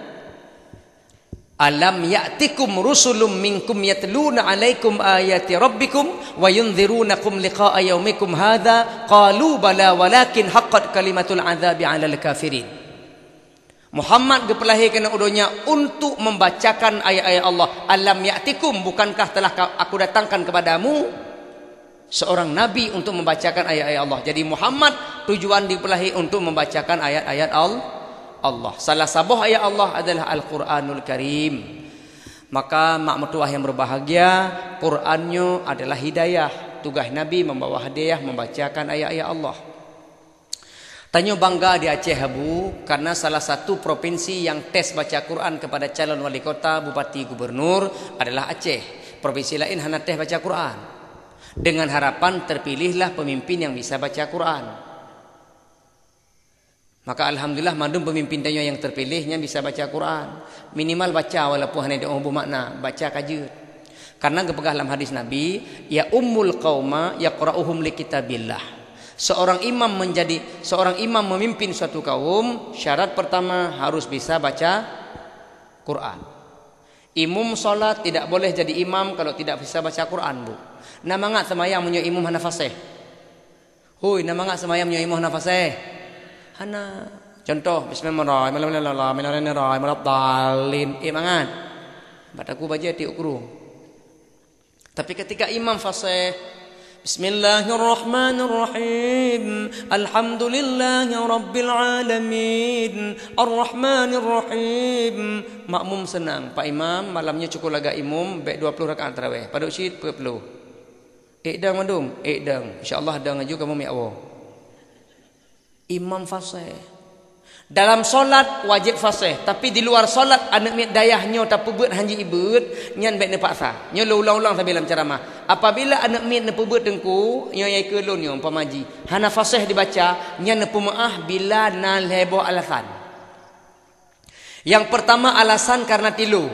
alam ya'tikum rusulun minkum yatluna 'alaikum ayati rabbikum wa yunzirunakum liqa'a yaumikum hadza qalu bala walakin haqqat kalimatul 'adzabi 'alal kafirin. Muhammad gepelahi kena udonya untuk membacakan ayat-ayat Allah. Alam ya'tikum, bukankah telah aku datangkan kepadamu seorang nabi untuk membacakan ayat-ayat Allah. Jadi Muhammad tujuan dipelahi untuk membacakan ayat-ayat Allah. Salah satu ayat Allah adalah Al-Quranul Karim. Maka mak mertua yang berbahagia, Qurannya adalah hidayah. Tugas Nabi membawa hadiah membacakan ayat-ayat Allah. Tanya bangga di Aceh Abu, karena salah satu provinsi yang tes baca Quran kepada calon wali kota, bupati, gubernur adalah Aceh. Provinsi lain hanya tes baca Quran. Dengan harapan terpilihlah pemimpin yang bisa baca Quran. Maka alhamdulillah madum pemimpin tanya yang terpilihnya bisa baca Quran. Minimal baca walaupun hanya doa bermakna, baca kajut. Karena kepegah dalam hadis Nabi, ya ummul qauma yaqra'uhum li kitabillah. Seorang imam memimpin suatu kaum, syarat pertama harus bisa baca Quran. Imam solat tidak boleh jadi imam kalau tidak bisa baca Quran, Bu. Nama ngak semayang punya imam hana fasih. Hui, nama ngak semayang punya imam hana fasih. Hana. Contoh, bismillahirrahmanirrahim. Mangan. Bataku baca tiuk kurung. Tapi ketika imam fasih, bismillahirrahmanirrahim. Alhamdulillahi rabbil alamin. Arrahmanirrahim. Makmum senang. Pak Imam malamnya cukup laga imam baik 20 rakaat tarawih. Pada usyid 40. Ikdang madum, ikdang. Insya-Allah dang aju kamu mi Allah. Imam fasih. Dalam solat wajib fasih, tapi di luar solat anak mit dayahnya tak pebut hanji ibut, nyan baik ne paksa. Nyo ulang-ulang sambil dalam ceramah. Apabila anak mit ne pebut dengku, nyo yai kelon nyo pamaji. Hana fasih dibaca, nyan ne pemaah bila nal heboh alasan. Yang pertama alasan karena tilu.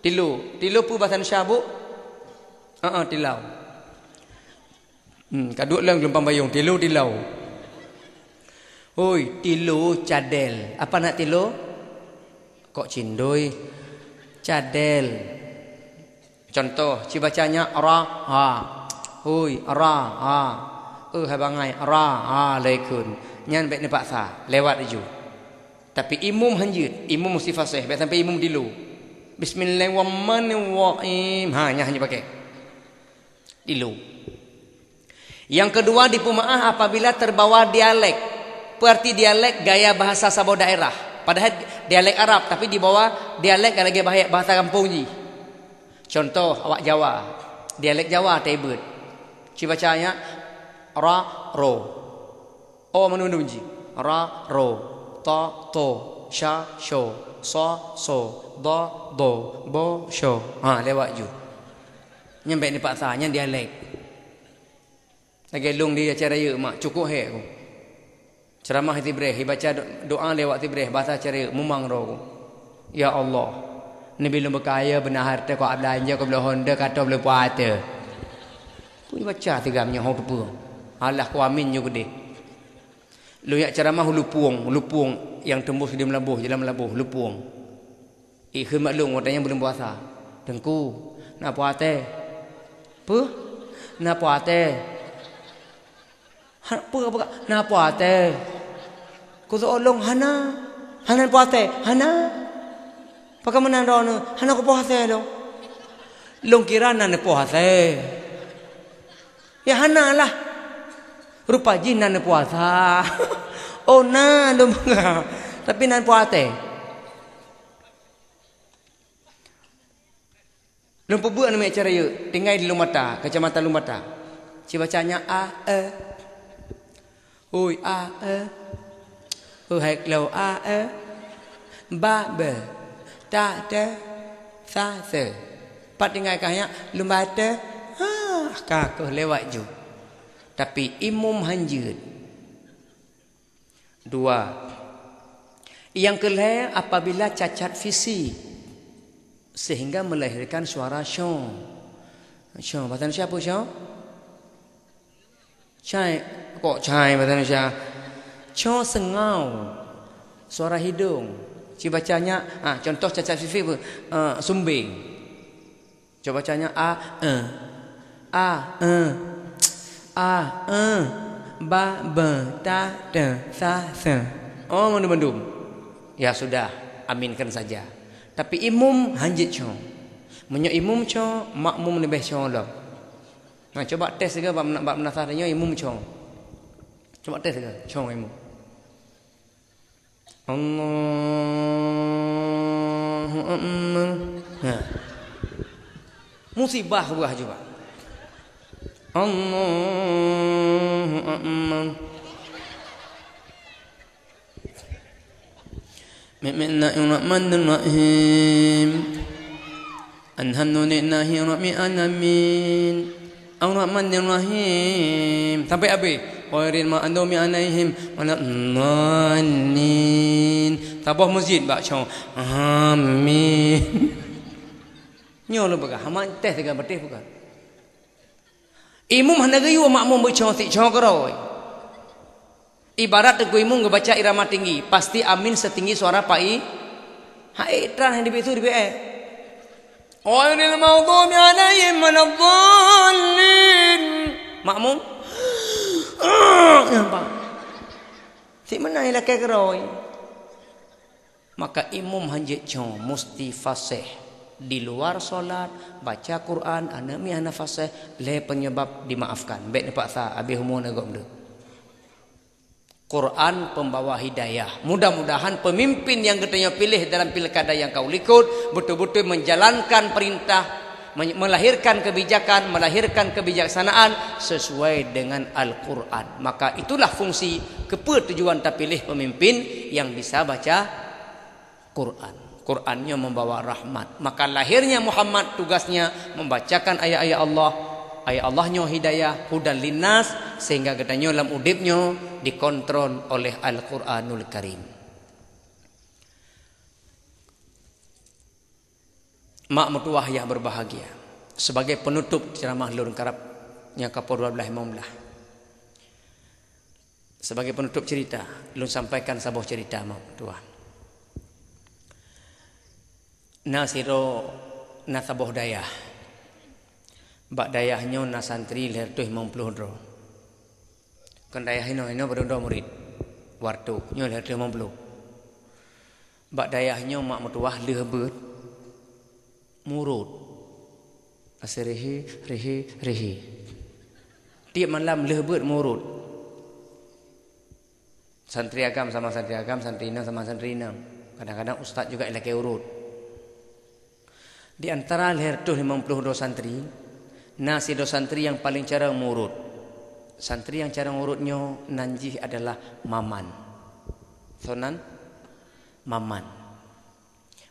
Tilu pu bahasa Indonesia, Bu? Tilau. Kaduk lang lempang bayung, tilau. Hoi, tilu cadel. Apa nak tilu? Kok cindoi? Cadel. Contoh, bacanya ra ha. Hoi, ra ha. Hai bangai ra ha laikun. Nyan baik ni paksa, lewat aju. Tapi imam hanjut, imam mesti fasih, baik sampai imam tilu. Bismillahirrahmanirrahim. Hanya pakai tilu. Yang kedua di pemaah apabila terbawa dialek. Berarti dialek gaya bahasa sebuah daerah. Padahal dialek Arab, tapi di bawah dialek lagi bahasa kampung ji. Contoh awak Jawa, dialek Jawa tebet. Bacanya ra ro. Oh menundung ji. Ra ro, ta to, sha sho, so so, do do, bo sho. Lewat ju. Nyampe ni paksa nya dialek. Lagi lung di acara ye mak cukup he aku. Ceramah tibreh, baca doa lewat tibreh, bahasa cara mumang roh. Ya Allah, ni bila berkaya benar harta kau belanja kau boleh Honda kata boleh puasa. Pun baca tigamnya hau tu. Allah kau amin juga deh. Lu yak ceramah lupuang yang tembus di melabuh, jalan melabuh, lupuang. Khidmat lu katanya belum puasa. Dengku, nak puasa. Apa? Nak puasa. Apa? Nak puasa. Ku tolong hana puasa, hana. Pakai mana dona? Hana ko puasa lo. Long kira na puasa. Ya hana lah. Rupa jin na puasa. Oh na lo mga. Tapi nan puasa. Long pebuat nama cara you. Tinggal di Lumata, Kecamatan Lumata. Si bacanya a e. Oi a e. Hai klau a e. Ba be. Ta te. Sa se. Pat tinggal kahnya Lumata. Kakak lewat ju. Tapi imum hanjut. Dua. Yang kelima apabila cacat fisik sehingga melahirkan suara syong. Syong bahasa Indonesia apa syong? Cai. Kok cai bahasa Indonesia? Syong sengau. Suara hidung. Si bacanya contoh cacat fisik sumbing. Coba bacanya ba be ta de sa se. Oh mendum. Ya sudah, aminkan saja. Tapi imum hanjit chong. Menyo imum chong, makmum lebih chong lah. Nah coba tes juga bab menasahnya imum chong. Coba tes juga chong imum. Allahu akbar. Nah. Musibah buah juga. Allahu akbar. Bismillahirrahmanirrahim. Alhamdulillahi rabbil alamin. Ar-Rahmanir-Rahim. Sampai habis. Ghairil maghdubi alaihim waladdallin. Tabah masjid baca amin. Nyo lo baga haman teh dengan betih bukan. Imam hendak gayu makmum baca tik congkroi. Ibarat teguh imam baca irama tinggi, pasti amin setinggi suara pai. Hai tran yang dibitu di be. Ghairil maghdubi alaihim waladdallin. Makmum nampak. Si mana yang lakai keroi. Maka imam hanjit cong musti fasih. Di luar solat baca Quran anami ana fasih le penyebab dimaafkan. Baik ni paksa habis umur negok dia. Quran pembawa hidayah. Mudah-mudahan pemimpin yang katanya pilih dalam pilkada yang kau ikut betul-betul menjalankan perintah, melahirkan kebijakan, melahirkan kebijaksanaan sesuai dengan Al-Quran. Maka itulah fungsi kepetujuan terpilih pemimpin yang bisa baca Quran. Qurannya membawa rahmat. Maka lahirnya Muhammad tugasnya membacakan ayat-ayat Allah. Ayat Allahnya hidayah, hudan linnas, sehingga katanya dalam udipnya dikontrol oleh Al-Quranul Karim. Mak mertuah yang berbahagia. Sebagai penutup ceramah lurun karapnya kapal 12 sebagai penutup cerita, lurun sampaikan sebuah cerita mak mertuah. Nasiro nasaboh dayah. Bak dayahnya na santri lahir tu 50 dro. Kan dayah ino berdoa murid. Wartu nyo lahir tu 50. Bak dayahnya mak mertuah lehbet murut. Asrehi rehi. Tiap malam lehbet murut. Santri agam sama santri agam, santri enam sama santri enam. Kadang-kadang ustaz juga ilakai urut. Di antara lahir tu 52 santri, nasi do santri yang paling cara murut. Santri yang cara murutnya nanjih adalah Maman. Sonan Maman.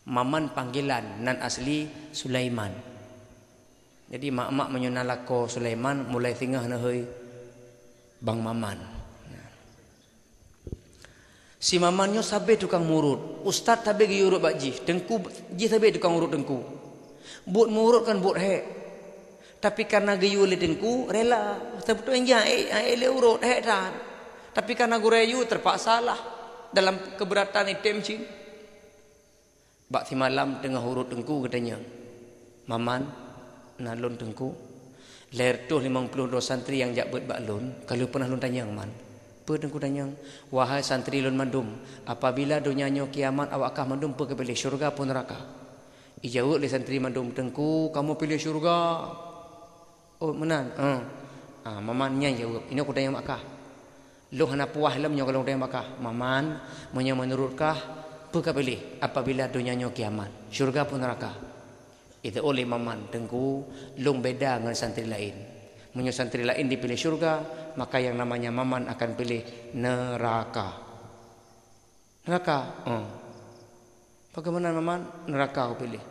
Maman panggilan nan asli Sulaiman. Jadi mak-mak menyunalako Sulaiman mulai tingah nahoi Bang Maman. Si Mamannya sabe tukang murut. Ustaz tabe gi urut bakji, dengku ji tabe tukang urut dengku. Buat murut kan buat hek. Tapi karena gayu le dengku rela. Sebetulnya enggak le urut hek tan. Tapi karena gureyu terpaksa lah dalam keberatan item cing. Bak si malam tengah urut dengku katanya. Maman nalun dengku. Ler tu 52 santri yang jak buat bak lun. Kalau pernah lun tanya man. Dengku tanya, wahai santri lun mandum, apabila dunianya kiamat awakkah mandum pergi ke syurga pun neraka? Ijawab oleh santri mandum, tengku kamu pilih syurga. Oh menan. Maman nya jawab. Ini aku tanya makah. Lu hana puah lam nya kalau tanya makah. Maman menyo menurutkah apa pilih apabila dunianya kiamat, syurga pun neraka. Itu oleh maman, tengku lung beda dengan santri lain. Menyo santri lain dipilih syurga, maka yang namanya maman akan pilih neraka. Neraka. Bagaimana maman? Neraka aku pilih.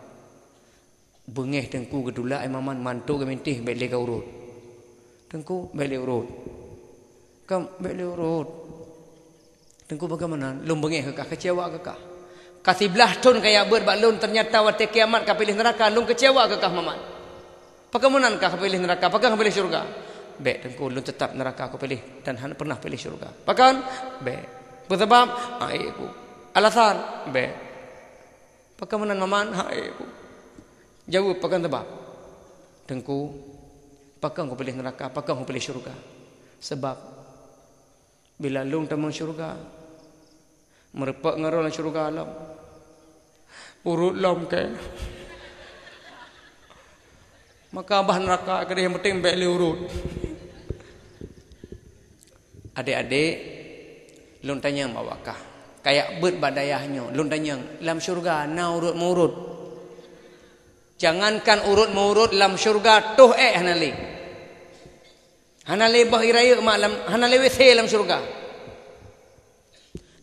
Bengih tengku gedula maman mantu ke mintih baik lega urut. Tengku baik lega urut. Kam baik lega urut. Tengku bagaimana? Lung bengih ke kah? Kecewa ke kah? Kasih belah ton kayak berbak lun ternyata waktu kiamat kau pilih neraka. Lung kecewa ke kah maman? Bagaimana kau pilih neraka? Apakah kau pilih syurga? Baik tengku lun tetap neraka aku pilih. Dan hana pernah pilih syurga. Bahkan baik. Bersebab aku. Alasan baik. Bagaimana maman? Aku. Jawab pakan tebak. Tengku, apakah kau pilih neraka? Apakah kau pilih syurga? Sebab bila lung temang syurga, merepak ngarolan syurga alam. Urut lam ke. Maka abah neraka kada yang penting baik le urut. Adik-adik, lung tanya mawakah? Kayak bet badayahnya, lung tanya, lam syurga na urut murut. Jangankan urut murut lam syurga tuh hanali. Hanali bahiraya malam, hanali wese lam syurga.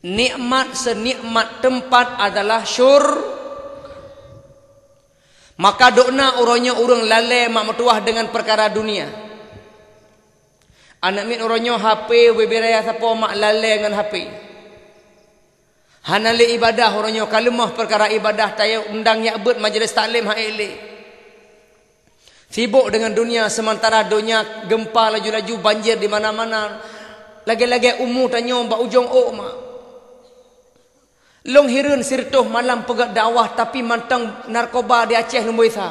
Nikmat senikmat tempat adalah Maka dokna uronyo urang lalai mak metuah dengan perkara dunia. Anak min uronyo HP webiraya sapo mak lalai dengan HP. Hanali ibadah orangnya kalemah perkara ibadah tayo undang yakbut majlis taklim haile. Sibuk dengan dunia sementara dunia gempa laju-laju banjir di mana-mana. Lagi-lagi umur tanya mbak ujung mak. Long hirun sirtuh malam pegat dakwah tapi mantang narkoba di Aceh Lumbuisa.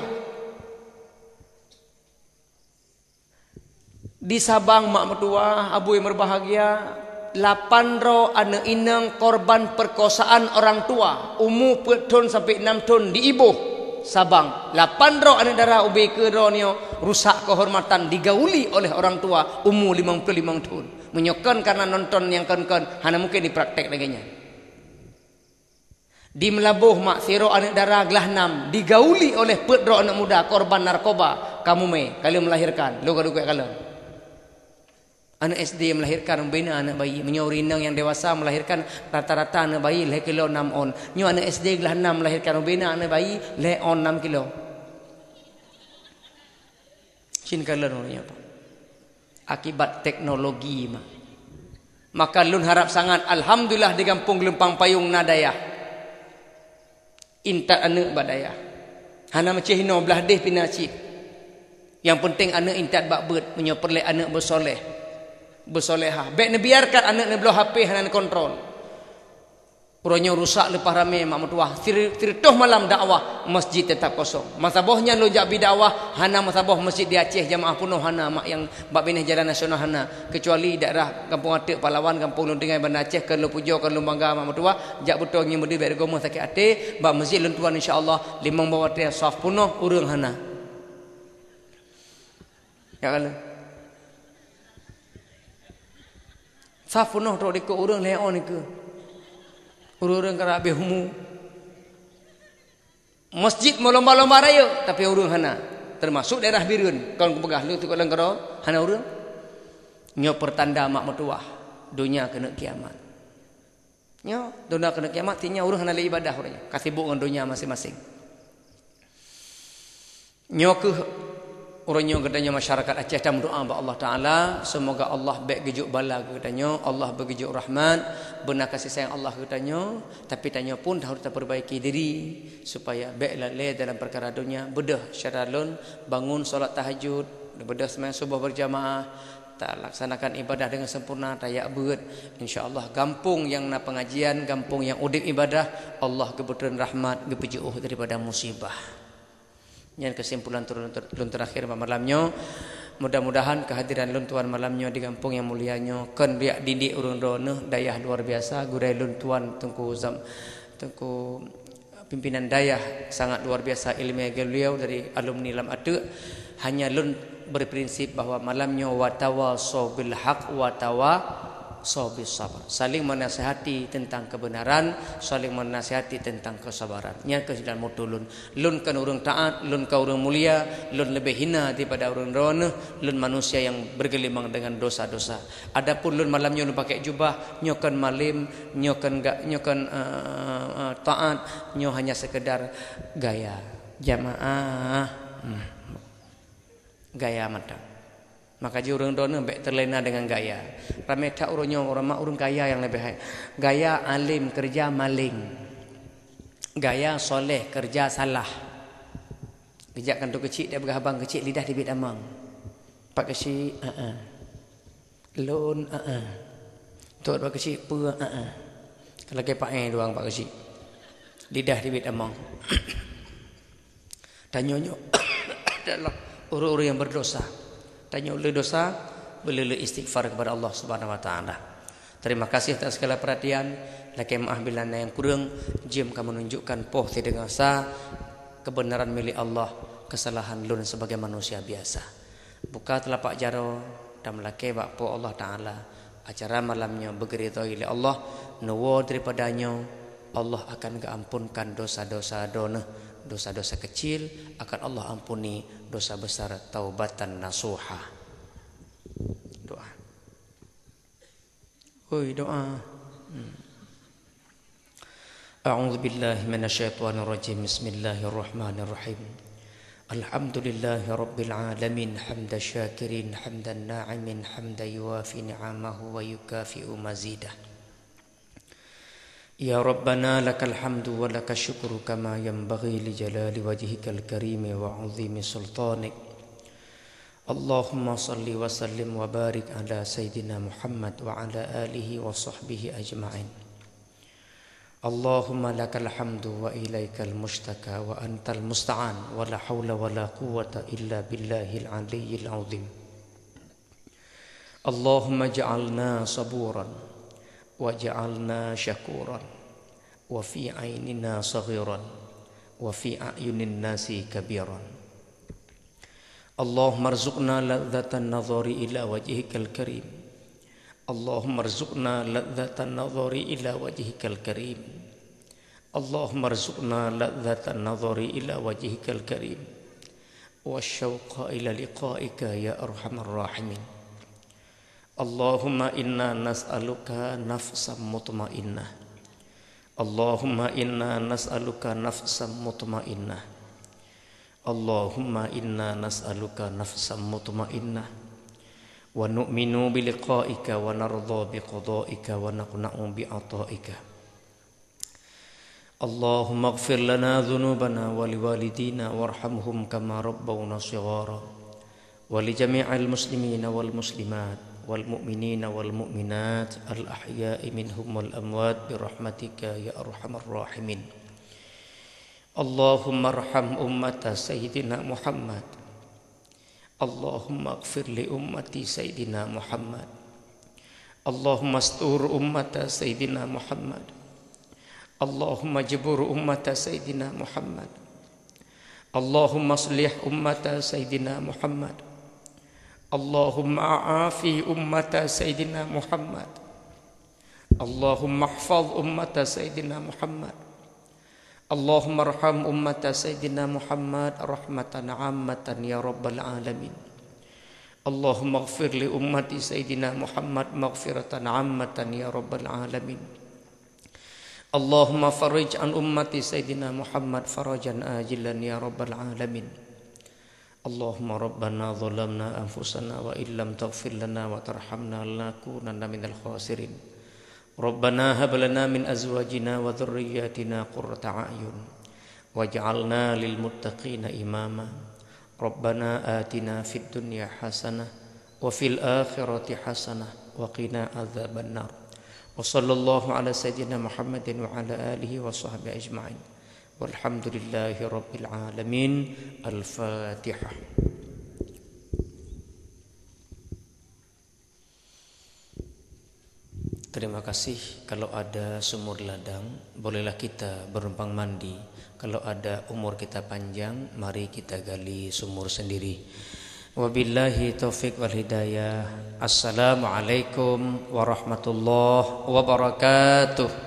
Di Sabang mak mertua abu yang berbahagia 8 ane inang korban perkosaan orang tua umur 4 tahun sampai 6 tahun di Ibuh Sabang. 8 ane darah ubi ke ronyo rusak kehormatan digauli oleh orang tua umur 55 tahun. Menyokan karena nonton yang kan hana mungkin dipraktek laginya. Di Melabuh mak siro anak darah gelah 6 digauli oleh 4 anak muda korban narkoba. Kamu kalian melahirkan lu gaduh kalian. Anak SD melahirkan membina anak bayi. Menyuri inang yang dewasa melahirkan rata-rata anak bayi leh kilo 6 on. Nyu anak SD gelah 6 melahirkan membina anak bayi leh on 6 kilo. Cin kalian orangnya apa? Akibat teknologi mak. Maka lun harap sangat alhamdulillah di kampung Lempang Payung Nadaya. Intat anak badaya. Hana macam hino belah deh pinacip. Yang penting anak intat bakbet menyoperlek anak bersoleh. Bersolehah. Baik ni biarkan anak ni belah HP hana kontrol. Urangnya rusak lepas ramai mak mertua. Tirtuh malam dakwah masjid tetap kosong. Masabahnya lo jak bi dakwah hana masabah masjid di Aceh jamaah penuh hana mak yang bab bineh jalan nasional hana kecuali daerah Kampung Atik Pahlawan Kampung Luntingai Bandar Aceh ke Lu Pujo ke Lu Bangga mak mertua jak betul nya berdiri baik agama sakit hati bab masjid lentuan insyaallah limang bawa dia saf penuh urang hana. Ya kala. Saf penuh tok dikok urang leon ni ke. Urang kara habis humu. Masjid melomba-lomba raya tapi urang hana. Termasuk daerah Birun. Kalau pegah lu tu kalau karo hana urang. Nyo pertanda mak mertua dunia kena kiamat. Nyo dunia kena kiamat tinya urang hana le ibadah urang. Kasibuk dengan dunia masing-masing. Nyo ke orangnya katanya masyarakat Aceh dan berdoa kepada Allah Ta'ala semoga Allah baik gejuk bala katanya Allah bergejuk rahmat benar kasih sayang Allah katanya tapi tanya pun harus perbaiki diri supaya baik lalai dalam perkara dunia bedah syaralun bangun solat tahajud bedah sembahyang subuh berjamaah tak laksanakan ibadah dengan sempurna tayak berat insya-Allah gampung yang na pengajian gampung yang udip ibadah Allah kebetulan rahmat gepejuh daripada musibah. Yang kesimpulan turun terakhir malamnya mudah-mudahan kehadiran lun tuan malamnya di kampung yang mulianya kan biak didik urang dono dayah luar biasa gurai lun tuan tengku pimpinan dayah sangat luar biasa ilmiah beliau dari alumni Lam Ate, hanya lun berprinsip bahawa malamnya watawasaw bil haq watawasaw bis sabar, saling menasihati tentang kebenaran, saling menasihati tentang kesabaran. Nya kesidang mutulun lun kan urang taat, lun ka urang mulia, lun lebih hina daripada urang roneh, lun manusia yang bergelimang dengan dosa-dosa. Adapun lun malamnya lun pakai jubah, nyokan malim, nyokan taat, nyo hanya sekedar gaya jamaah, gaya mata. Maka ji urang dona baik terlena dengan gaya. Ramai tak urangnya orang mak urang kaya yang lebih baik. Gaya alim kerja maling. Gaya soleh kerja salah. Kejakkan tu kecil dia berhabang kecil lidah dibit amang. Pak kecil lon tu pak kecil pu kalau ke pak doang pak kecil. Lidah dibit amang. Tanyonyo adalah orang-orang yang berdosa. Tanya oleh dosa, boleh istighfar kepada Allah Subhanahu Wa Taala. Terima kasih atas segala perhatian. Laki maaf bila yang kurang, jim kamu menunjukkan poh tidak ngasa kebenaran milik Allah, kesalahan lun sebagai manusia biasa. Buka telapak jaro dan laki bak poh Allah Taala. Acara malamnya bergerita oleh Allah, nuwo daripadanya Allah akan keampunkan dosa-dosa dona. Dosa-dosa kecil akan Allah ampuni, dosa besar taubatan nasuha. Doa. Oi doa. A'udzu billahi minasyaitonir rajim. Bismillahirrahmanirrahim. Alhamdulillahi rabbil alamin, hamda syakirin, hamdan na'imin, hamda yuwafi ni'amahu wa yukafi'u mazidah. Ya Rabbana lakal hamdu wa lakal syukru kama yanbaghi li jalali wajhikal karim wa 'azimi sultanik. Allahumma salli wa sallim wa barik ala sayyidina Muhammad wa ala alihi wa sahbihi ajma'in. Allahumma lakal hamdu wa ilaikal mushtaka wa antal musta'an wa la hawla wa la quwwata illa billahil aliyyil 'azim. Allahumma ja'alna saburan waj'alna syakuran wa fi aynina saghiran wa fi a'yunin nasi kabiran. Allahumma arzuqna ladzatan nadhari ila wajhikal karim. Allahumma arzuqna ladzatan nadhari ila wajhikal karim. Allahumma arzuqna ladzatan nadhari ila wajhikal karim wasyauqa ila liqa'ika ya arhamar rahimin. Allahumma inna nas'aluka nafsan mutmainnah. Allahumma inna nas'aluka nafsan mutmainnah. Allahumma inna nas'aluka nafsan mutmainnah. Wa nu'minu biliqa'ika wa narda biqada'ika wa naqna'u bi'ata'ika. Allahumma ighfir lana dhunubana wa liwalidina warhamhum kama rabbawna shighara. Wa li jami'il muslimina wal muslimat والمؤمنين والمؤمنات الأحياء منهم والأموات برحمتك يا أرحم الراحمين. اللهم ارحم أمة سيدنا محمد. اللهم اغفر لأمة سيدنا محمد. اللهم استر أمة سيدنا محمد. اللهم جبر أمة سيدنا محمد. اللهم اصلح أمة سيدنا محمد. اللهم عافي أمة سيدنا محمد. اللهم احفظ أمة سيدنا محمد. اللهم ارحم أمة سيدنا محمد رحمة عامة يا رب العالمين. اللهم اغفر لأمة سيدنا محمد مغفرة عامة يا رب العالمين. اللهم فرج عن أمة سيدنا محمد فرجا آجلا يا رب العالمين. اللهم ربنا ظلمنا أنفسنا وإن لم تغفر لنا وترحمنا لنكونن من الخاسرين. ربنا هب لنا من أزواجنا وذرياتنا قرة أعين واجعلنا للمتقين إماما. ربنا آتنا في الدنيا حسنة وفي الآخرة حسنة وقنا عذاب النار. وصلى الله على سيدنا محمد وعلى آله وصحبه أجمعين. Walhamdulillahi Rabbil Alamin. Al-Fatihah. Terima kasih. Kalau ada sumur ladang, bolehlah kita bernumpang mandi. Kalau ada umur kita panjang, mari kita gali sumur sendiri. Wabillahi taufiq wal hidayah. Assalamualaikum warahmatullahi wabarakatuh.